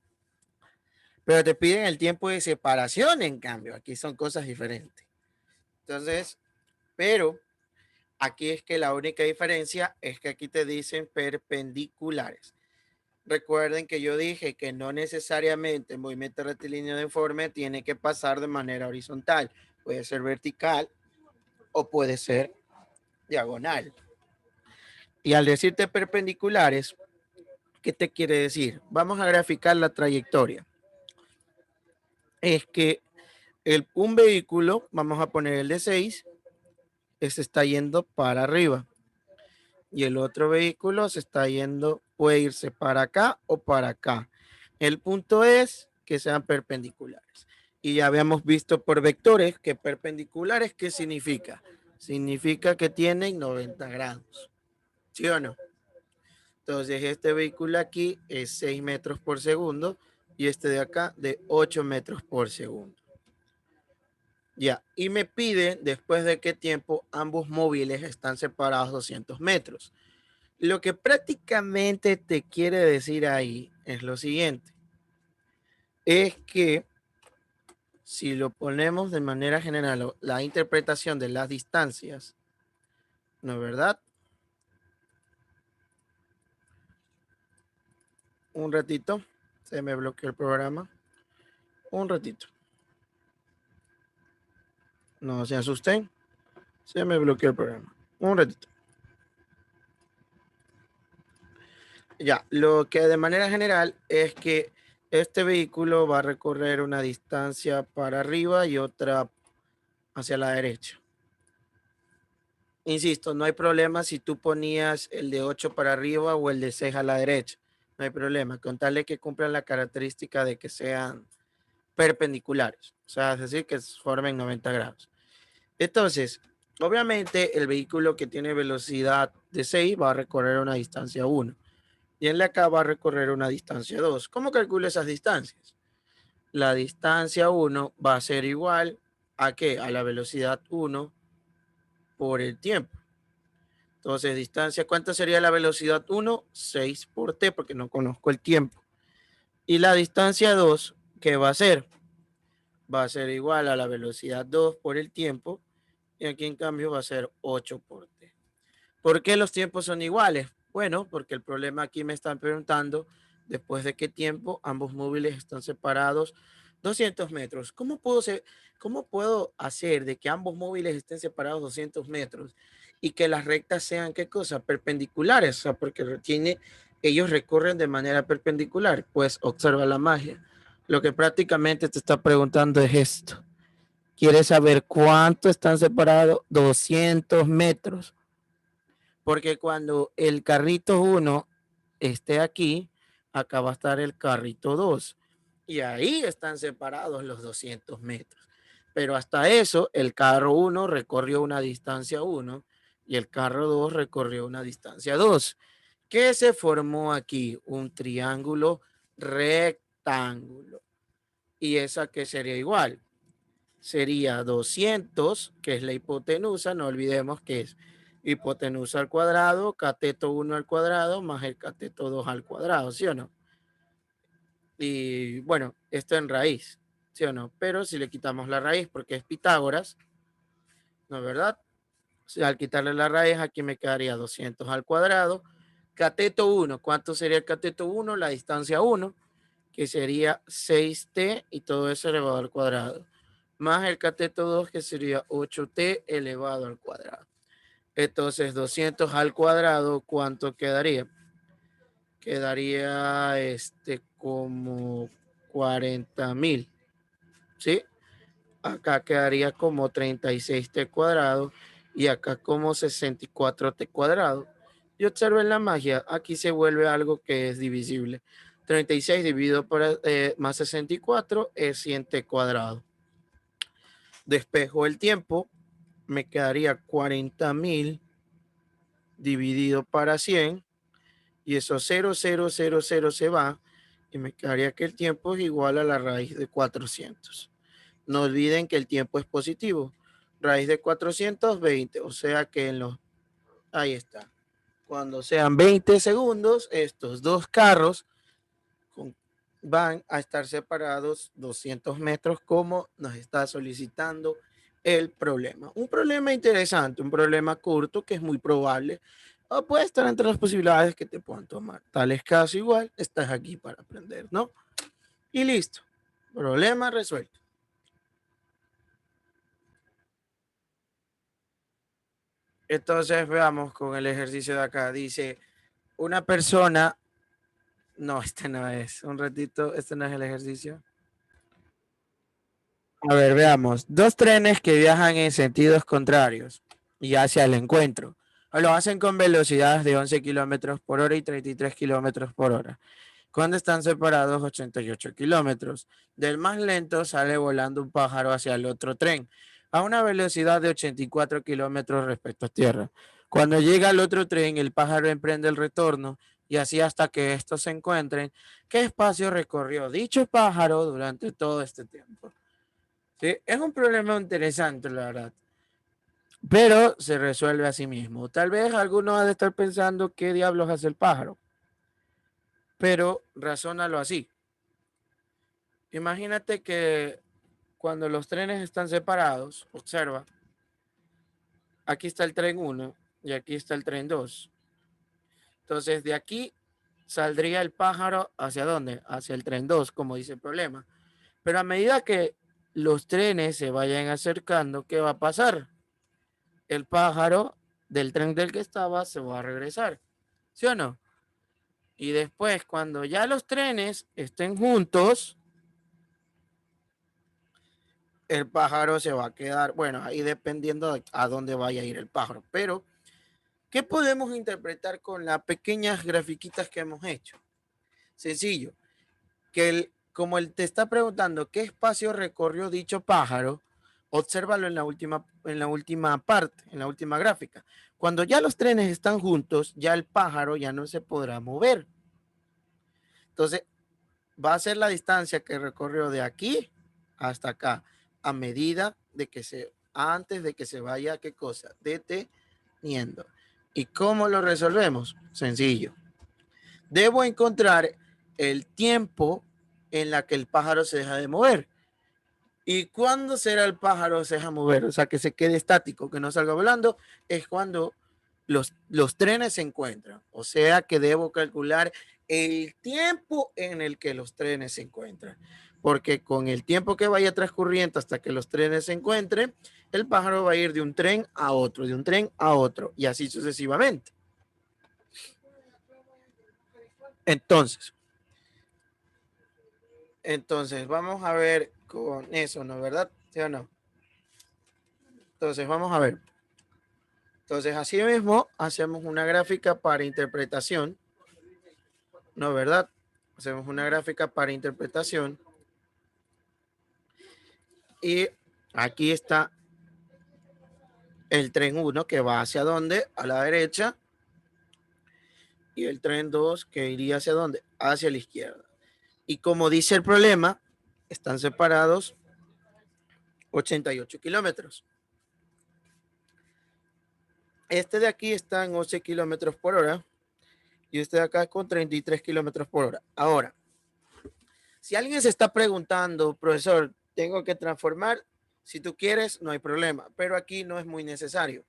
Pero te piden el tiempo de separación, en cambio, aquí son cosas diferentes. Entonces, pero aquí es que la única diferencia es que aquí te dicen perpendiculares. Recuerden que yo dije que no necesariamente el movimiento rectilíneo deforme tiene que pasar de manera horizontal. Puede ser vertical o puede ser diagonal. Y al decirte perpendiculares, ¿qué te quiere decir? Vamos a graficar la trayectoria. Es que un vehículo, vamos a poner el de 6, se está yendo para arriba. Y el otro vehículo se está yendo, puede irse para acá o para acá. El punto es que sean perpendiculares. Y ya habíamos visto por vectores que perpendiculares, ¿qué significa? Significa que tienen 90 grados. ¿Sí o no? Entonces, este vehículo aquí es 6 metros por segundo y este de acá de 8 metros por segundo. Ya, y me pide después de qué tiempo ambos móviles están separados 200 metros. Lo que prácticamente te quiere decir ahí es lo siguiente. Es que si lo ponemos de manera general, la interpretación de las distancias, ¿no es verdad? Un ratito, se me bloqueó el programa. Un ratito. No se asusten, se me bloqueó el programa. Un ratito. Ya, lo que de manera general es que este vehículo va a recorrer una distancia para arriba y otra hacia la derecha. Insisto, no hay problema si tú ponías el de 8 para arriba o el de 6 a la derecha. No hay problema, con tal de que cumplan la característica de que sean perpendiculares, o sea, es decir, que formen 90 grados. Entonces, obviamente, el vehículo que tiene velocidad de 6 va a recorrer una distancia 1 y en la acá va a recorrer una distancia 2. ¿Cómo calculo esas distancias? La distancia 1 va a ser igual a ¿qué? A la velocidad 1 por el tiempo. Entonces, distancia, ¿cuánto sería la velocidad 1? 6 por t, porque no conozco el tiempo. Y la distancia 2, ¿qué va a ser? Va a ser igual a la velocidad 2 por el tiempo, y aquí en cambio va a ser 8 por t. ¿Por qué los tiempos son iguales? Bueno, porque el problema aquí me están preguntando después de qué tiempo ambos móviles están separados 200 metros. ¿Cómo puedo hacer de que ambos móviles estén separados 200 metros y que las rectas sean qué cosa? Perpendiculares, o sea, porque ellos recorren de manera perpendicular. Pues observa la magia. Lo que prácticamente te está preguntando es esto. ¿Quieres saber cuánto están separados? 200 metros. Porque cuando el carrito 1 esté aquí, acá va a estar el carrito 2. Y ahí están separados los 200 metros. Pero hasta eso, el carro 1 recorrió una distancia 1 y el carro 2 recorrió una distancia 2. ¿Qué se formó aquí? Un triángulo rectángulo. ¿Y esa qué sería igual? Sería 200, que es la hipotenusa, no olvidemos que es hipotenusa al cuadrado, cateto 1 al cuadrado, más el cateto 2 al cuadrado, ¿sí o no? Y bueno, esto en raíz, ¿sí o no? Pero si le quitamos la raíz, porque es Pitágoras, ¿no es verdad? O sea, al quitarle la raíz, aquí me quedaría 200 al cuadrado. Cateto 1, ¿cuánto sería el cateto 1? La distancia 1, que sería 6t y todo eso elevado al cuadrado, más el cateto 2 que sería 8t elevado al cuadrado. Entonces 200 al cuadrado, ¿cuánto quedaría? Quedaría como 40,000, ¿sí? Acá quedaría como 36t cuadrado y acá como 64t cuadrado. Y observen la magia, aquí se vuelve algo que es divisible. 36 dividido por más 64 es 100t cuadrado. Despejo el tiempo, me quedaría 40,000 dividido para 100 y eso 0,000 se va y me quedaría que el tiempo es igual a la raíz de 400. No olviden que el tiempo es positivo. Raíz de 420, o sea que ahí está. Cuando sean 20 segundos, estos dos carros van a estar separados 200 metros como nos está solicitando el problema. Un problema interesante, un problema corto que es muy probable o puede estar entre las posibilidades que te puedan tomar. Tal es caso igual, estás aquí para aprender, ¿no? Y listo. Problema resuelto. Entonces veamos con el ejercicio de acá. Dice, una persona, no, este no es, un ratito, este no es el ejercicio. A ver, veamos. Dos trenes que viajan en sentidos contrarios y hacia el encuentro. Lo hacen con velocidades de 11 kilómetros por hora y 33 kilómetros por hora. Cuando están separados 88 kilómetros. Del más lento sale volando un pájaro hacia el otro tren a una velocidad de 84 kilómetros respecto a tierra. Cuando llega al otro tren, el pájaro emprende el retorno y así hasta que estos se encuentren. ¿Qué espacio recorrió dicho pájaro durante todo este tiempo? Sí, es un problema interesante, la verdad, pero se resuelve a sí mismo. Tal vez alguno ha de estar pensando qué diablos hace el pájaro, pero razónalo así. Imagínate que cuando los trenes están separados, observa, aquí está el tren 1 y aquí está el tren 2. Entonces, de aquí saldría el pájaro hacia dónde? Hacia el tren 2, como dice el problema. Pero a medida que los trenes se vayan acercando, ¿qué va a pasar? El pájaro del tren del que estaba se va a regresar, ¿sí o no? Y después, cuando ya los trenes estén juntos, el pájaro se va a quedar, bueno, ahí dependiendo de a dónde vaya a ir el pájaro. Pero, ¿qué podemos interpretar con las pequeñas grafiquitas que hemos hecho? Sencillo, que como él te está preguntando qué espacio recorrió dicho pájaro, obsérvalo en la última parte, en la última gráfica. Cuando ya los trenes están juntos, ya el pájaro ya no se podrá mover. Entonces, va a ser la distancia que recorrió de aquí hasta acá, a medida de que antes de que se vaya, ¿qué cosa? Deteniendo. ¿Y cómo lo resolvemos? Sencillo. Debo encontrar el tiempo en la que el pájaro se deja de mover. ¿Y cuándo será el pájaro se deja mover? O sea, que se quede estático, que no salga volando, es cuando los trenes se encuentran. O sea, que debo calcular el tiempo en el que los trenes se encuentran. Porque con el tiempo que vaya transcurriendo hasta que los trenes se encuentren, el pájaro va a ir de un tren a otro, de un tren a otro, y así sucesivamente. Entonces, vamos a ver con eso, ¿no? ¿Verdad? ¿Sí o no? Entonces, vamos a ver. Entonces, así mismo, hacemos una gráfica para interpretación, ¿no? ¿Verdad? Hacemos una gráfica para interpretación. Y aquí está el tren 1 que va hacia dónde? A la derecha. Y el tren 2 que iría hacia dónde? Hacia la izquierda. Y como dice el problema, están separados 88 kilómetros. Este de aquí está en 11 kilómetros por hora y este de acá con 33 kilómetros por hora. Ahora, si alguien se está preguntando, profesor, tengo que transformar, si tú quieres, no hay problema, pero aquí no es muy necesario,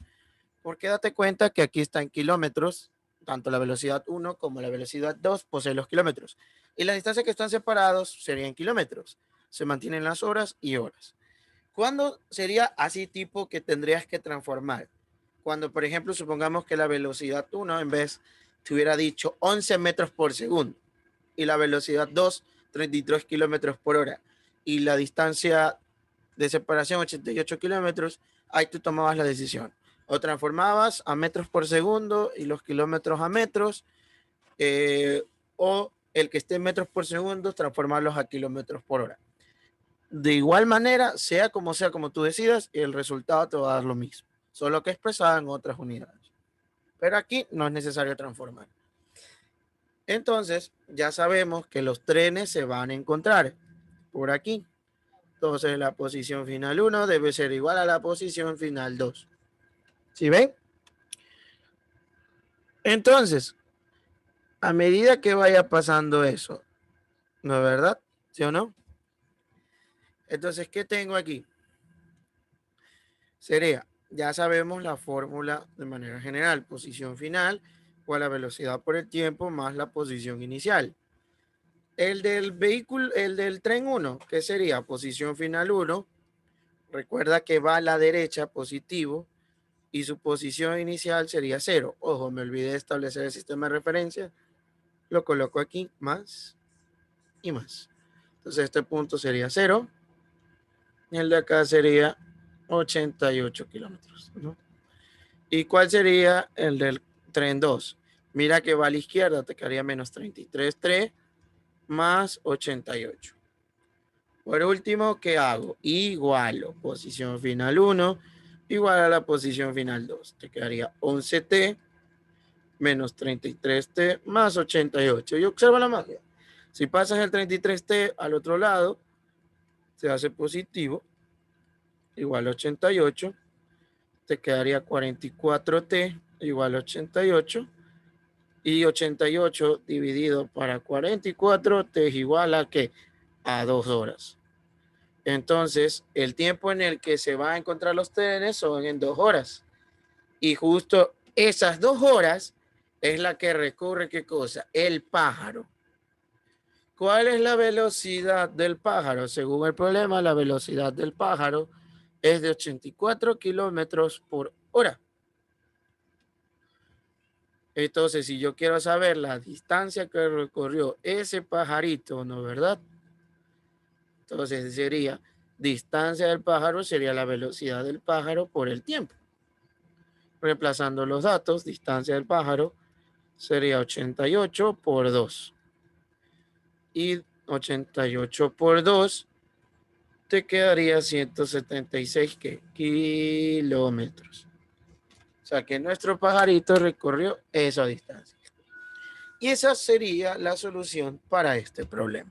porque date cuenta que aquí está en kilómetros, tanto la velocidad 1 como la velocidad 2 poseen los kilómetros, y las distancias que están separados serían kilómetros, se mantienen las horas y horas. ¿Cuándo sería así tipo que tendrías que transformar? Cuando, por ejemplo, supongamos que la velocidad 1 en vez te hubiera dicho 11 metros por segundo y la velocidad 2, 33 kilómetros por hora y la distancia de separación 88 kilómetros, ahí tú tomabas la decisión. O transformabas a metros por segundo y los kilómetros a metros, o el que esté en metros por segundo, transformarlos a kilómetros por hora. De igual manera, sea, como tú decidas, el resultado te va a dar lo mismo, solo que expresado en otras unidades. Pero aquí no es necesario transformar. Entonces, ya sabemos que los trenes se van a encontrar por aquí. Entonces, la posición final 1 debe ser igual a la posición final 2. ¿Sí ven? Entonces, a medida que vaya pasando eso, ¿no es verdad? ¿Sí o no? Entonces, ¿qué tengo aquí? Sería, ya sabemos la fórmula de manera general, posición final igual a velocidad por el tiempo más la posición inicial. El del vehículo, el del tren 1, ¿qué sería? Posición final 1, recuerda que va a la derecha, positivo, y su posición inicial sería 0. Ojo, me olvidé de establecer el sistema de referencia, lo coloco aquí, más y más. Entonces este punto sería 0, y el de acá sería 88 kilómetros, ¿no? ¿Y cuál sería el del tren 2? Mira que va a la izquierda, te quedaría menos 33,3 más 88. Por último, ¿qué hago? Igualo posición final 1 igual a la posición final 2. Te quedaría 11t menos 33t más 88. Y observa la magia. Si pasas el 33t al otro lado, se hace positivo, igual a 88. Te quedaría 44t igual a 88. Y 88 dividido para 44 te es igual a ¿qué? A 2 horas. Entonces, el tiempo en el que se van a encontrar los trenes son en 2 horas. Y justo esas 2 horas es la que recorre, ¿qué cosa? El pájaro. ¿Cuál es la velocidad del pájaro? Según el problema, la velocidad del pájaro es de 84 kilómetros por hora. Entonces, si yo quiero saber la distancia que recorrió ese pajarito, ¿no es verdad? Entonces sería distancia del pájaro, sería la velocidad del pájaro por el tiempo. Reemplazando los datos, distancia del pájaro sería 88 por 2. Y 88 por 2 te quedaría 176 kilómetros. O sea que nuestro pajarito recorrió esa distancia. Y esa sería la solución para este problema.